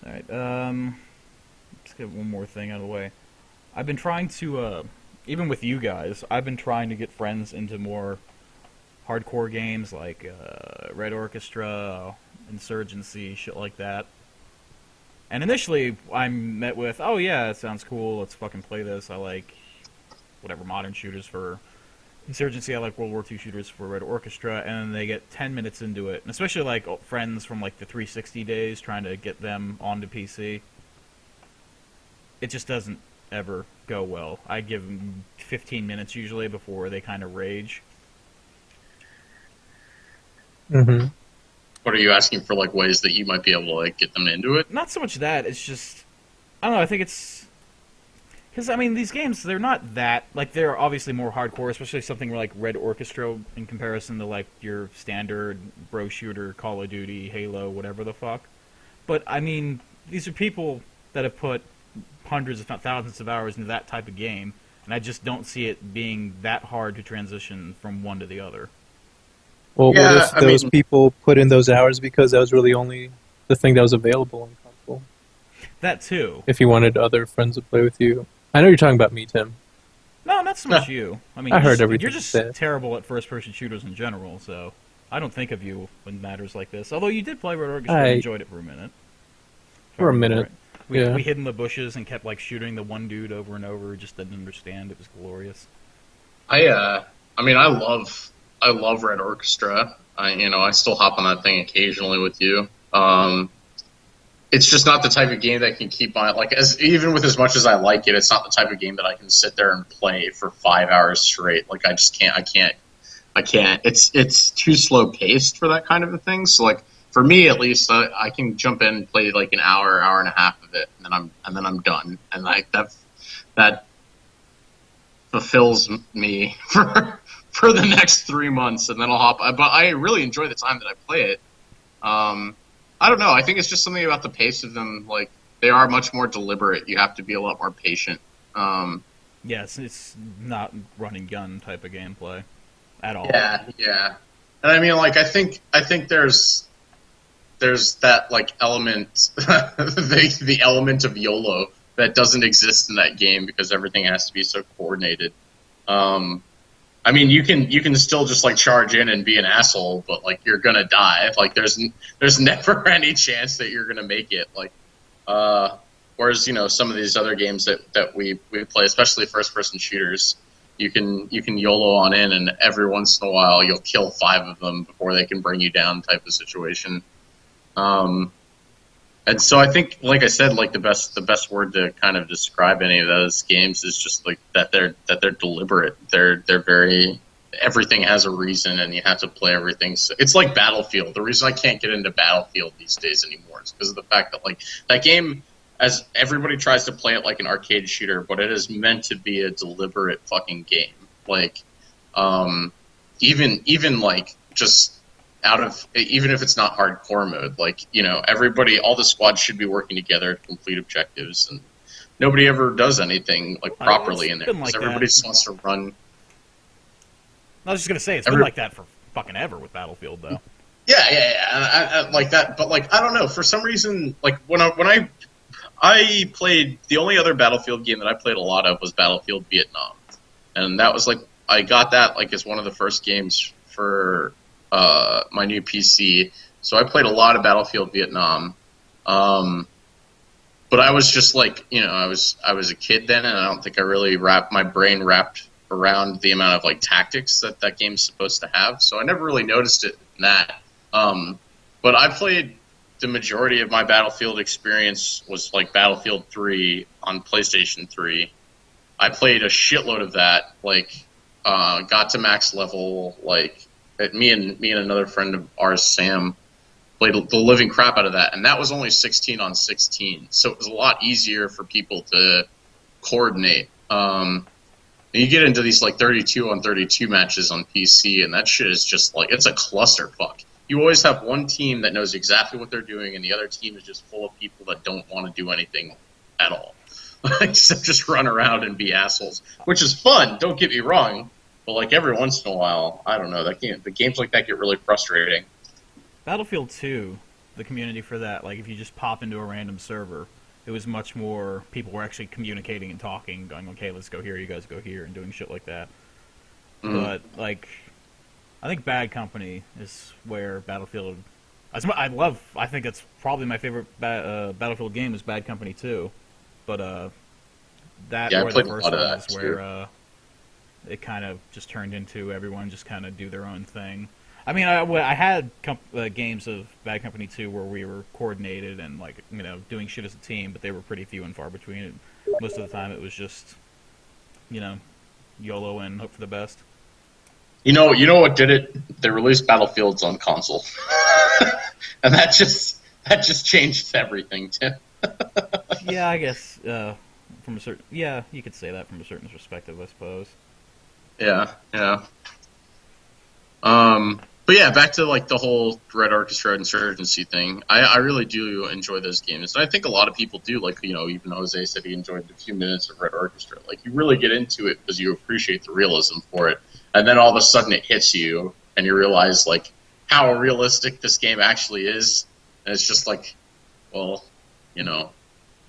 All right. Let's get one more thing out of the way. I've been trying to, even with you guys, I've been trying to get friends into more hardcore games like Red Orchestra, Insurgency, shit like that. And initially, I'm met with, oh yeah, it sounds cool, let's fucking play this. I like whatever modern shooters for Insurgency, I like World War II shooters for Red Orchestra, and then they get 10 minutes into it. And especially like friends from like the 360 days, trying to get them onto PC. It just doesn't ever go well. I give them 15 minutes usually before they kind of rage. Mm-hmm. What are you asking for, like, ways that you might be able to, like, get them into it? Not so much that, it's just, I don't know, I think it's, because, I mean, these games, they're not that, like, they're obviously more hardcore, especially something like Red Orchestra in comparison to, like, your standard bro shooter, Call of Duty, Halo, whatever the fuck. But, I mean, these are people that have put hundreds, if not thousands of hours into that type of game, and I just don't see it being that hard to transition from one to the other. Well, Yeah, what if I those mean- people put in those hours because that was really only the thing that was available on console? That too. If you wanted other friends to play with you. I know you're talking about me, Tim. No, not so much you. I mean, I you're heard just, everything you're you just said. terrible at first-person shooters in general, so I don't think of you when matters like this. Although you did play Red Orchestra and enjoyed it for a minute. If I For a remember minute, right. yeah. We hid in the bushes and kept like shooting the one dude over and over who just didn't understand. It was glorious. I mean, I love Red Orchestra. I still hop on that thing occasionally with you. It's just not the type of game that can keep on, like, even with as much as I like it, it's not the type of game that I can sit there and play for 5 hours straight. Like, I just can't. I can't. It's too slow paced for that kind of a thing. So, like, for me at least, I can jump in and play like an hour and a half of it, and then I'm done. And like that fulfills me for the next 3 months, and then I'll hop. But I really enjoy the time that I play it. I don't know. I think it's just something about the pace of them. Like, they are much more deliberate. You have to be a lot more patient. Yes, it's not run and gun type of gameplay at all. Yeah. And I mean, like, I think there's that, like, element, the element of YOLO that doesn't exist in that game because everything has to be so coordinated. I mean, you can still just, like, charge in and be an asshole, but, like, you're gonna die. Like, there's never any chance that you're gonna make it. Like, whereas, some of these other games that we play, especially first-person shooters, you can YOLO on in, and every once in a while you'll kill 5 of them before they can bring you down, type of situation. And so I think, like I said, like the best word to kind of describe any of those games is just like that they're deliberate. They're very, everything has a reason, and you have to play everything. So it's like Battlefield. The reason I can't get into Battlefield these days anymore is because of the fact that, like, that game, as everybody tries to play it like an arcade shooter, but it is meant to be a deliberate fucking game. Like, even like just out of, even if it's not hardcore mode, like, everybody, all the squads should be working together to complete objectives, and nobody ever does anything like properly in there been because like everybody that. just wants to run. I was just gonna say it's been like that for fucking ever with Battlefield, though. Yeah. I like that, but like, I don't know, for some reason, like when I played, the only other Battlefield game that I played a lot of was Battlefield Vietnam, and that was like, I got that like as one of the first games for my new PC, so I played a lot of Battlefield Vietnam. But I was just like, I was a kid then, and I don't think I really my brain wrapped around the amount of like tactics that game's supposed to have. So I never really noticed it in that. But I played, the majority of my Battlefield experience was like Battlefield 3 on PlayStation 3. I played a shitload of that, like, got to max level, like, me and another friend of ours, Sam, played the living crap out of that, and that was only 16 on 16, so it was a lot easier for people to coordinate. And you get into these like 32 on 32 matches on PC, and that shit is just like, it's a clusterfuck. You always have one team that knows exactly what they're doing, and the other team is just full of people that don't want to do anything at all. except just run around and be assholes, which is fun. Don't get me wrong, but like every once in a while, I don't know, the games like that get really frustrating. Battlefield 2, the community for that, like if you just pop into a random server, it was much more, people were actually communicating and talking, going, okay, let's go here, you guys go here, and doing shit like that. But, like, I think Bad Company is where Battlefield... I think it's probably my favorite Battlefield game is Bad Company 2. But, that Yeah, I or the played a first lot of one that, is where, it kind of just turned into everyone just kind of do their own thing. I mean, I had games of Bad Company 2 where we were coordinated and, like, you know, doing shit as a team, but they were pretty few and far between. And most of the time it was just, you know, YOLO and hope for the best. You know what did it? They released Battlefields on console, and that just changed everything, Tim. Yeah, I guess from a certain you could say that from a certain perspective, I suppose. Yeah. But yeah, back to like the whole Red Orchestra Insurgency thing. I really do enjoy those games, and I think a lot of people do. Like, you know, even Jose said he enjoyed a few minutes of Red Orchestra. Like, you really get into it because you appreciate the realism for it, and then all of a sudden it hits you, and you realize like how realistic this game actually is, and it's just like, well, you know.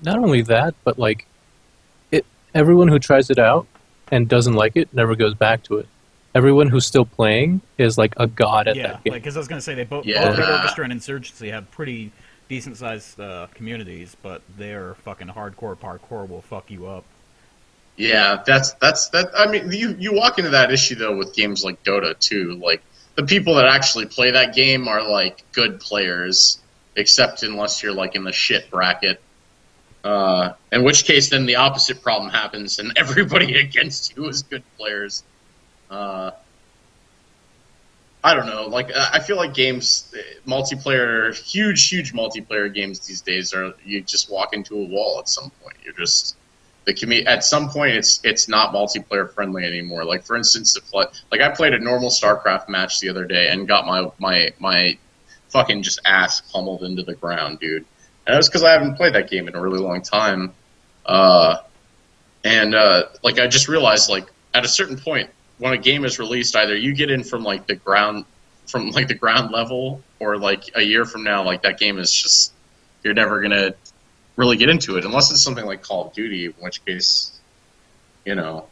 Not only that, but like everyone who tries it out and doesn't like it never goes back to it. Everyone who's still playing is like a god at that game. Like, because I was going to say, both Yeah. Red Orchestra and Insurgency have pretty decent-sized communities, but their fucking hardcore parkour will fuck you up. Yeah, that's that. I mean, you walk into that issue though with games like Dota too. Like, the people that actually play that game are like good players, except unless you're like in the shit bracket. In which case, then the opposite problem happens, and everybody against you is good players. I don't know. Like, I feel like games, multiplayer, huge multiplayer games these days are, you just walk into a wall at some point. You're just at some point it's not multiplayer friendly anymore. Like, for instance, like I played a normal StarCraft match the other day and got my fucking just ass pummeled into the ground, dude. And it was because I haven't played that game in a really long time. Like, I just realized, like, at a certain point, when a game is released, either you get in from the ground level, or like a year from now, like that game is just, you're never gonna really get into it unless it's something like Call of Duty, in which case, you know,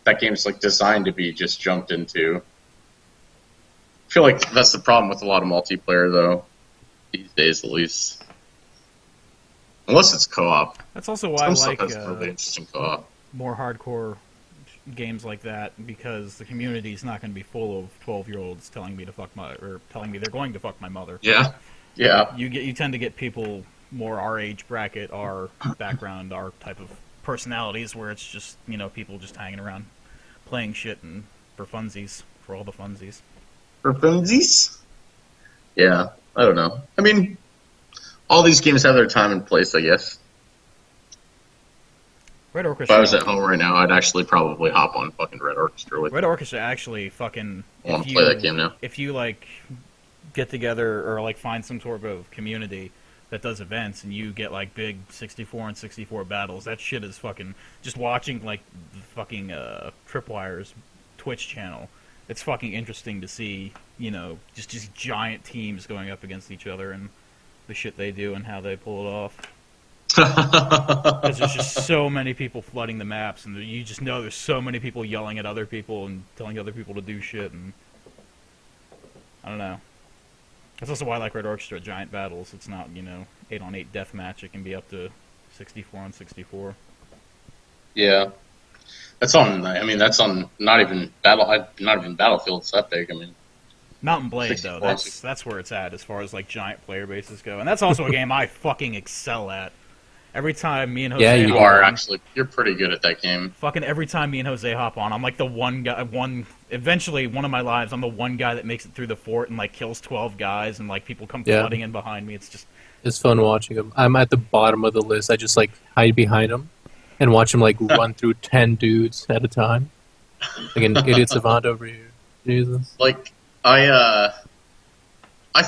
that game's like designed to be just jumped into. I feel like that's the problem with a lot of multiplayer though, these days at least. Unless it's co-op. That's also why I like really interesting co-op. more hardcore games like that, because the community is not going to be full of 12-year-olds telling me they're going to fuck my mother. Yeah. You tend to get people more our age bracket, our background, our type of personalities, where it's just, you know, people just hanging around playing shit and for funsies, for all the funsies. For funsies? Yeah, I don't know. I mean, all these games have their time and place, I guess. Red Orchestra. If I was at home right now, I'd actually probably hop on fucking Red Orchestra with. Red Orchestra actually fucking. I want to play that game now. If you like get together or like find some sort of community that does events and you get like big 64 and 64 battles, that shit is fucking. Just watching like the fucking Tripwire's Twitch channel, it's fucking interesting to see. You know, just giant teams going up against each other and the shit they do and how they pull it off. Because there's just so many people flooding the maps, and you just know there's so many people yelling at other people and telling other people to do shit, and I don't know. That's also why I like Red Orchestra giant battles. It's not, you know, 8-on-8 deathmatch. It can be up to 64 on 64. Yeah, that's on. I mean, that's on not even Battlefield. It's that big. I mean, Mountain Blade though, that's where it's at as far as like giant player bases go, and that's also a game I fucking excel at. Every time me and Jose you are actually, you're pretty good at that game. Fucking every time me and Jose hop on, I'm like the one guy. Eventually, one of my lives, I'm the one guy that makes it through the fort and like kills 12 guys, and like people come flooding in behind me. It's fun watching them. I'm at the bottom of the list. I just like hide behind them and watch them like run through 10 dudes at a time, like an idiot savant over here. Jesus. Like I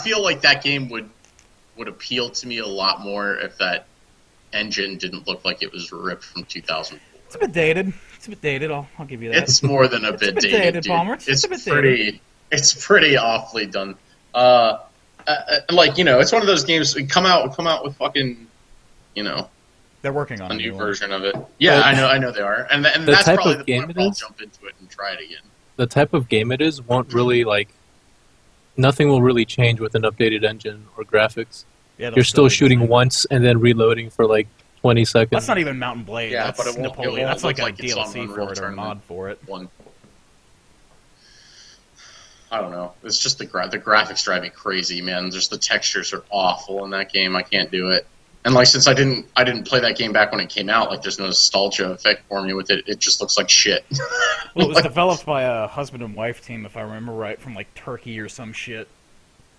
feel like that game would appeal to me a lot more if that engine didn't look like it was ripped from 2004. It's a bit dated. I'll give you that. It's more than a bit dated, dude. Palmer. It's a bit pretty. dated. It's pretty awfully done. Like, it's one of those games. Come out with fucking, They're working on a a new one. version of it. Yeah, I know they are, and The that's type probably of the game point it where I'll is? jump into it and try it again. The type of game it is won't really nothing will really change with an updated engine or graphics. Yeah, they'll You're still be the shooting same. once and then reloading for like 20 seconds. That's not even Mountain Blade. Yeah, That's but it won't Napoleon. That's look like a like it's on DLC Unreal for it or a Tournament. mod for it. I don't know. It's just the graphics drive me crazy, man. Just the textures are awful in that game. I can't do it. And since I didn't play that game back when it came out, there's no nostalgia effect for me with it. It just looks like shit. Well, it was developed by a husband and wife team, if I remember right, from Turkey or some shit.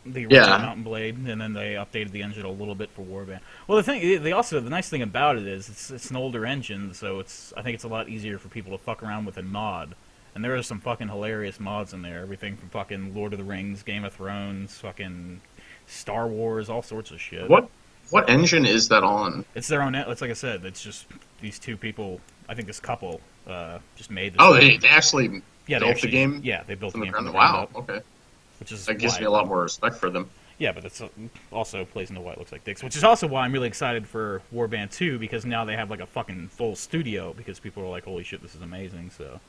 The original Mountain Blade, and then they updated the engine a little bit for Warband. Well, the nice thing about it is it's an older engine, so I think it's a lot easier for people to fuck around with and mod. And there are some fucking hilarious mods in there. Everything from fucking Lord of the Rings, Game of Thrones, fucking Star Wars, all sorts of shit. What engine is that on? It's their own. It's like I said. It's just these two people. I think this couple just made this. Oh, they actually built the game. Yeah, they built the game from from the the ground Wow. up, Okay. which is That gives why- me a lot more respect for them. Yeah, but it's also plays into why it looks like dicks, which is also why I'm really excited for Warband 2, because now they have a fucking full studio, because people are like, holy shit, this is amazing. So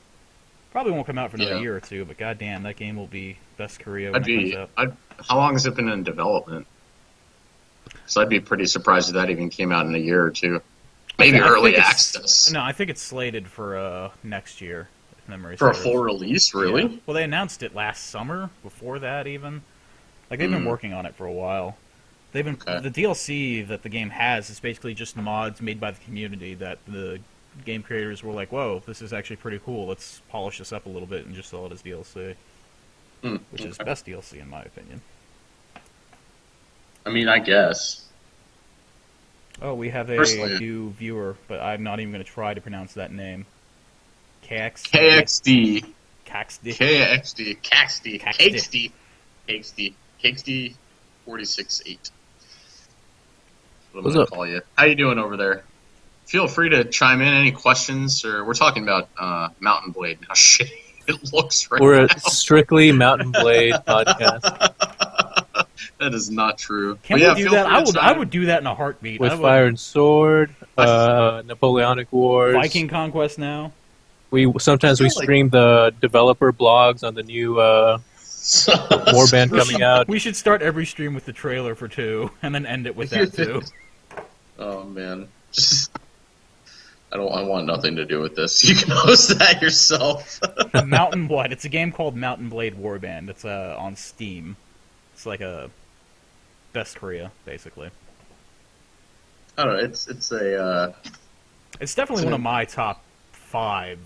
probably won't come out for another year or two, but goddamn, that game will be best Korea when it comes out. How long has it been in development? So I'd be pretty surprised if that even came out in a year or two. Maybe I early think access. No, I think it's slated for next year. If memory For a serves. full release, really? Yeah. Well, they announced it last summer. Before that, even they've been working on it for a while. They've been the DLC that the game has is basically just mods made by the community that the game creators were like, "Whoa, this is actually pretty cool. Let's polish this up a little bit and just sell it as DLC," which is best DLC in my opinion. I mean, I guess. Oh, we have a Personally, new viewer, but I'm not even going to try to pronounce that name. KXD. Caxdy. KXD. Caxdy. KXD. KXD. KXD 46.8. What I'm What's going up? to call you. How you doing over there? Feel free to chime in. Any questions? Or we're talking about Mountain Blade and how shitty it looks right We're now. a strictly Mountain Blade podcast That is not true. Can But we do feel that? free to I chime would do that in a heartbeat. with I would. Fire and Sword, Napoleonic Wars. Viking Conquest now. Sometimes we I feel like- stream the developer blogs on the new Warband coming out. We should start every stream with the trailer for 2, and then end it with that too. Oh man, I want nothing to do with this. You can host that yourself. Mountain Blade. It's a game called Mountain Blade Warband. It's on Steam. It's like a best Korea, basically. I don't know. It's a It's definitely one of my top 5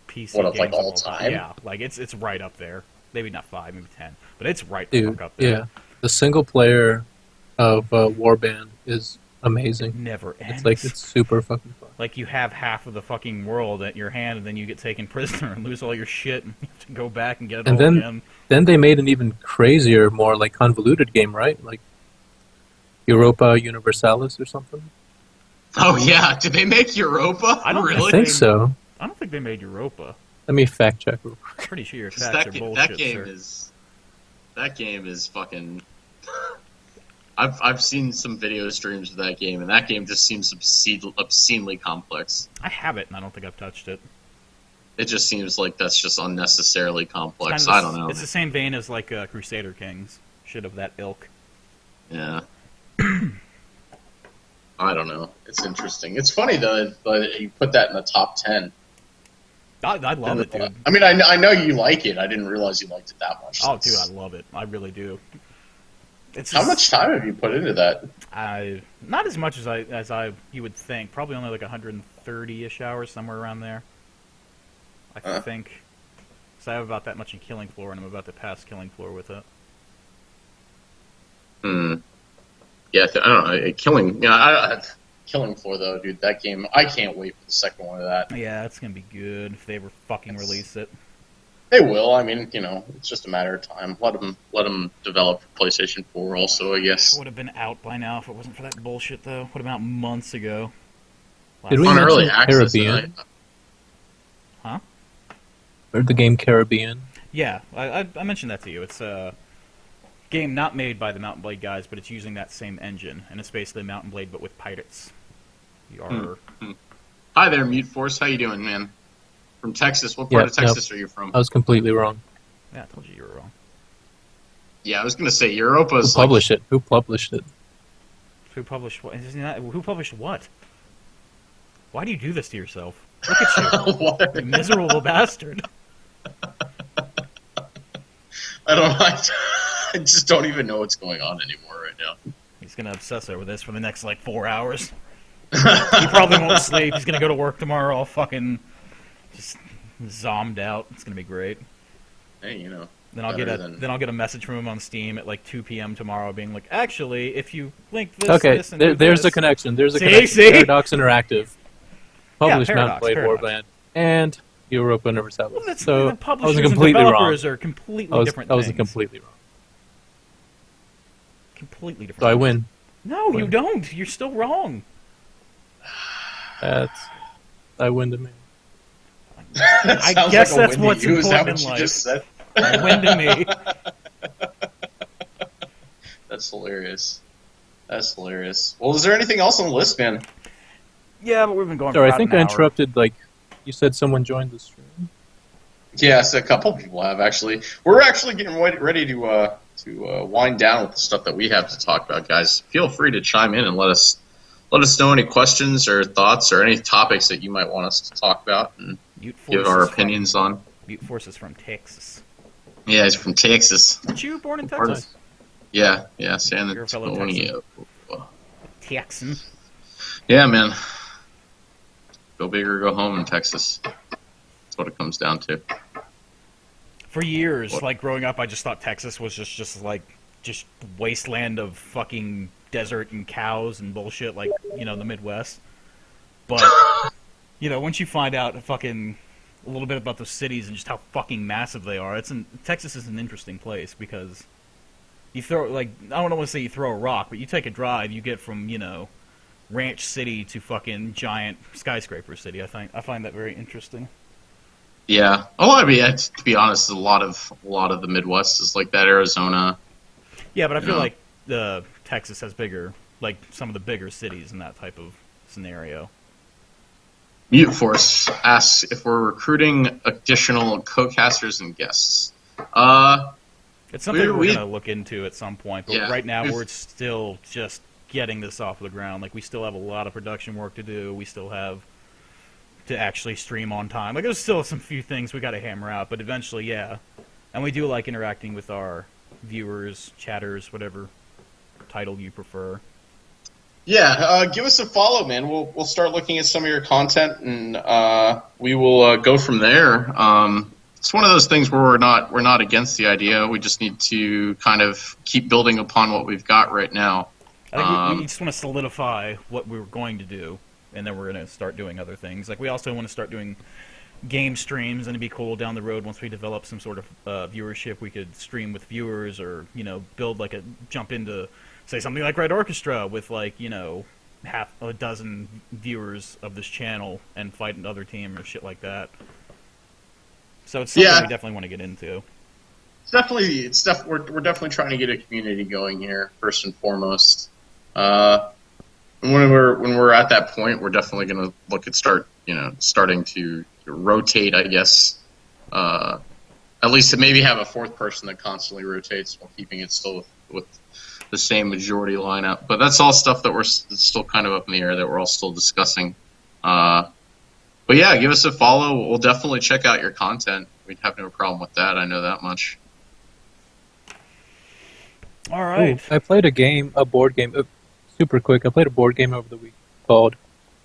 PC What, of, games like, of all time? Yeah, it's right up there. Maybe not 5, maybe 10, but it's right Dude, fuck up there. yeah. The single player of Warband is amazing. Never ends. It's super fucking fun. Like, you have half of the fucking world at your hand, and then you get taken prisoner and lose all your shit, and you have to go back and get it And all then- again. Then they made an even crazier, more convoluted game, right? Like Europa Universalis or something. Oh yeah, did they make Europa? I don't really. I think so. I don't think they made Europa. Let me fact check. I'm pretty sure your 'Cause facts are bullshit, that game is fucking. I've seen some video streams of that game, and that game just seems obscenely complex. I have it, and I don't think I've touched it. It just seems like that's just unnecessarily complex. Kinda I don't know. It's the same vein as Crusader Kings, shit of that ilk. Yeah. I don't know. It's interesting. It's funny though that you put that in the top 10. I love it, dude. I mean, I know you like it. I didn't realize you liked it that much. Oh, dude, I love it. I really do. It's How just- much time have you put into that? not as much as you would think. Probably only 130-ish hours, somewhere around there. I think. So I have about that much in Killing Floor, and I'm about to pass Killing Floor with it. Yeah, I don't know. Killing. Yeah, Killing Floor though, dude. That game. I can't wait for the second one of that. Yeah, it's gonna be good if they ever fucking release it. They will. I mean, it's just a matter of time. Let them develop for PlayStation 4 also, I guess. Would have been out by now if it wasn't for that bullshit, though. Would have been out months ago. Did we On mention early access, Caribbean? Huh? Or the game Caribbean? Yeah, I mentioned that to you. It's a game not made by the Mountain Blade guys, but it's using that same engine, and it's basically Mountain Blade but with pirates. Hi there, Mute Force. How you doing, man? From Texas. What part of Texas are you from? I was completely wrong. Yeah, I told you were wrong. Yeah, I was gonna say Europa's. Who published it? Who published it? Who published what? Who published what? Why do you do this to yourself? Look at you, you miserable bastard. I don't. I just don't even know what's going on anymore right now. He's gonna obsess over this for the next 4 hours. He probably won't sleep. He's gonna go to work tomorrow all fucking just zommed out. It's gonna be great. Hey, Then I'll get a message from him on Steam at 2 p.m. tomorrow, being like, actually, if you link this, this, and there's this, a connection. There's a See? connection. See? Paradox Interactive published Paradox, Mountain Blade Paradox. Warband and Europa Universalis. Well, that's, so the publishers I was and completely wrong. developers are completely different I was things. completely wrong. Completely different. So I win. No, you don't. You're still wrong. I win to me. I guess that's what's important in life. Just said? I win to me. That's hilarious. That's hilarious. Well, is there anything else on the list, man? Yeah, but we've been going. Sorry, for I think about I an hour. interrupted. You said someone joined the stream. Yes, a couple people have actually. We're actually getting ready to wind down with the stuff that we have to talk about, guys. Feel free to chime in and let us know any questions or thoughts or any topics that you might want us to talk about and give our opinions on. Mute Force is from Texas. Yeah, he's from Texas. Aren't you born in Texas? Yeah, San You're a fellow Antonio. Texan. Yeah, man. Go big or go home in Texas. That's what it comes down to. For years, growing up, I just thought Texas was just wasteland of fucking desert and cows and bullshit, the Midwest. But once you find out a little bit about those cities and just how fucking massive they are, Texas is an interesting place because you throw I don't want to say you throw a rock, but you take a drive, you get from ranch city to fucking giant skyscraper city. I find that very interesting. Yeah. Oh, I mean, to be honest, a lot of the Midwest is like that. Arizona. Yeah, but I feel like Texas has bigger, some of the bigger cities in that type of scenario. Mute Force asks if we're recruiting additional co-casters and guests. It's something we're going to look into at some point, but right now we're still just getting this off the ground. We still have a lot of production work to do. We still have to actually stream on time. There's still some few things we got to hammer out, but eventually, yeah. And we do like interacting with our viewers, chatters, whatever title you prefer. Yeah, give us a follow, man. We'll start looking at some of your content, and we will go from there. It's one of those things where we're not against the idea. We just need to kind of keep building upon what we've got right now. I think we just want to solidify what we're going to do, and then we're going to start doing other things. We also want to start doing game streams, and it'd be cool down the road once we develop some sort of viewership. We could stream with viewers, or build jump into, say, something like Red Orchestra with half a dozen viewers of this channel and fight another team or shit like that. So it's something we definitely want to get into. We're definitely trying to get a community going here first and foremost. When we're at that point, we're definitely going to look at starting to rotate, I guess. At least to maybe have a fourth person that constantly rotates while keeping it still with the same majority lineup. But that's all stuff that we're still kind of up in the air that we're all still discussing. But yeah, give us a follow. We'll definitely check out your content. We'd have no problem with that. I know that much. All right. Ooh, I played a board game, super quick. I played a board game over the week called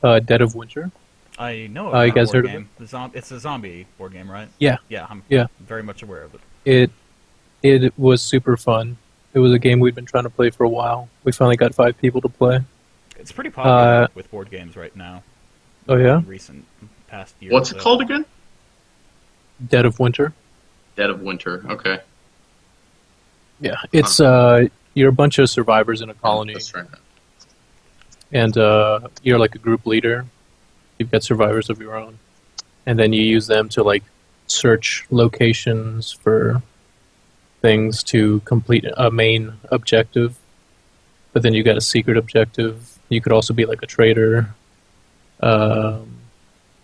Dead of Winter. I know about you guys board heard game. It's a zombie board game, right? Yeah. Yeah, I'm very much aware of it. It was super fun. It was a game we'd been trying to play for a while. We finally got 5 people to play. It's pretty popular with board games right now. Oh, yeah? Recent past year. What's it called again? Dead of Winter. Dead of Winter. Okay. Yeah, it's you're a bunch of survivors in a colony, That's right. and you're like a group leader. You've got survivors of your own, and then you use them to like search locations for things to complete a main objective. But then you got a secret objective. You could also be like a trader. Um,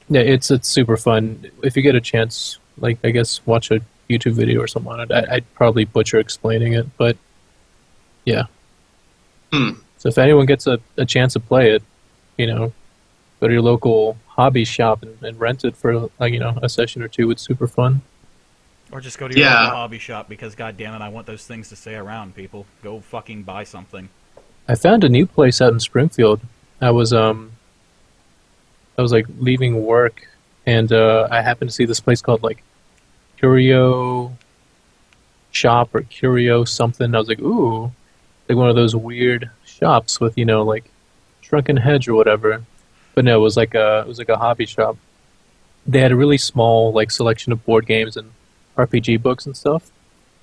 yeah, it's super fun. If you get a chance, like I guess watch a YouTube video or something on it. I'd probably butcher explaining it, but yeah. Hmm. So if anyone gets a chance to play it, go to your local hobby shop and rent it for like a session or two. It's super fun. Or just go to your Yeah. local hobby shop because, goddamn it, I want those things to stay around. People, go fucking buy something. I found a new place out in Springfield. I was like leaving work, and I happened to see this place called like Curio Shop or Curio something. I was like, ooh, like one of those weird shops with like Shrunken Hedge or whatever. But no, it was like a hobby shop. They had a really small like selection of board games and RPG books and stuff,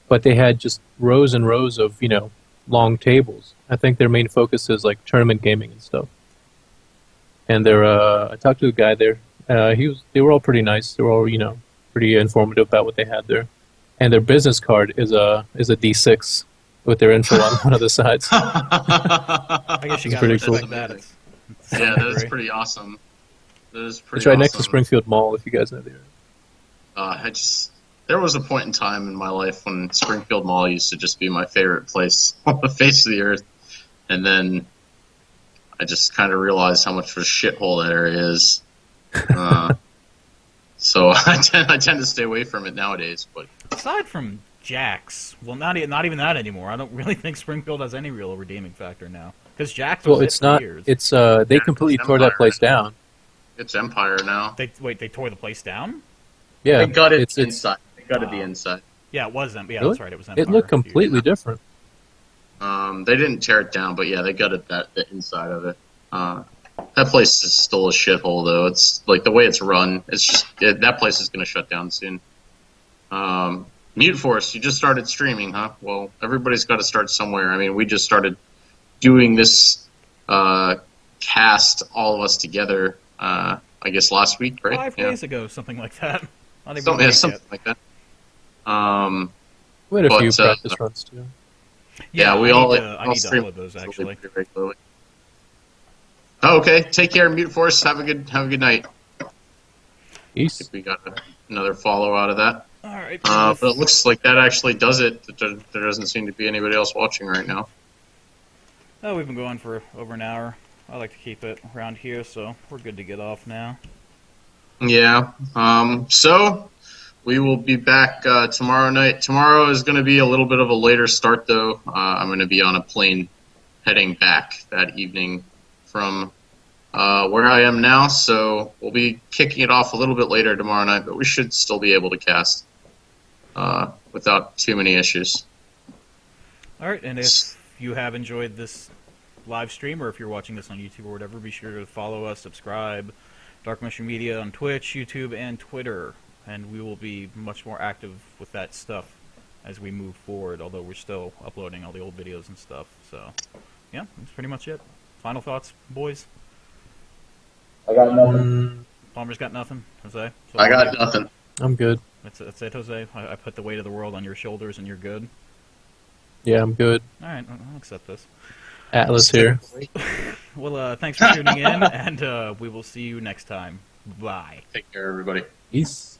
but they had just rows and rows of long tables. I think their main focus is like tournament gaming and stuff. And I talked to a guy there. They were all pretty nice. They were all pretty informative about what they had there. And their business card is a D6 with their info on one of the sides. I guess you It's gotta pretty respect cool. that. It's Yeah, some that is degree. pretty awesome. That is pretty It's right next to awesome. Springfield Mall, if you guys know the area. There was a point in time in my life when Springfield Mall used to just be my favorite place on the face of the earth, and then I just kind of realized how much of a shithole that area is. So I tend to stay away from it nowadays. But Aside from Jack's, well, not even that anymore. I don't really think Springfield has any real redeeming factor now. Because Jack's was Well, it it's for not. years. It's they Yeah, completely it's tore that Empire. place down. it's Empire now. They tore the place down? Yeah, They gutted it's the inside. They gutted the Wow. inside. Yeah, it was them. Yeah, Really? that's right. It was Empire. it looked a few years completely ago. different. They didn't tear it down, but yeah, they gutted the inside of it. That place is still a shithole, though. It's like the way it's run. That place is going to shut down soon. Mute Force, you just started streaming, huh? Well, everybody's got to start somewhere. I mean, we just started doing this cast, all of us together. I guess last week, right? 5 Yeah. days ago, something like that. Not even Something, a week something yet. like that. We had a But, few practice runs too. Yeah, we I all need to, I all need to stream upload those actually. pretty regularly. Oh, okay. Take care, Mute Force. Have a good night. I Peace. think we got another follow out of that. All right. But it looks like that actually does it. There doesn't seem to be anybody else watching right now. Oh, we've been going for over an hour. I like to keep it around here, so we're good to get off now. Yeah. So we will be back tomorrow night. Tomorrow is going to be a little bit of a later start, though. I'm going to be on a plane heading back that evening from where I am now. So we'll be kicking it off a little bit later tomorrow night, but we should still be able to cast without too many issues. All right, and if you have enjoyed this live stream, or if you're watching this on YouTube or whatever, be sure to follow us, subscribe, Dark Mission Media on Twitch, YouTube, and Twitter, and we will be much more active with that stuff as we move forward, although we're still uploading all the old videos and stuff. So, yeah, that's pretty much it. Final thoughts, boys? I got nothing. Palmer's got nothing, Jose? So I got nothing. I'm good. That's it, Jose? I put the weight of the world on your shoulders and you're good? Yeah, I'm good. All right, I'll accept this. Atlas here. Well, thanks for tuning in, and we will see you next time. Bye. Take care, everybody. Peace.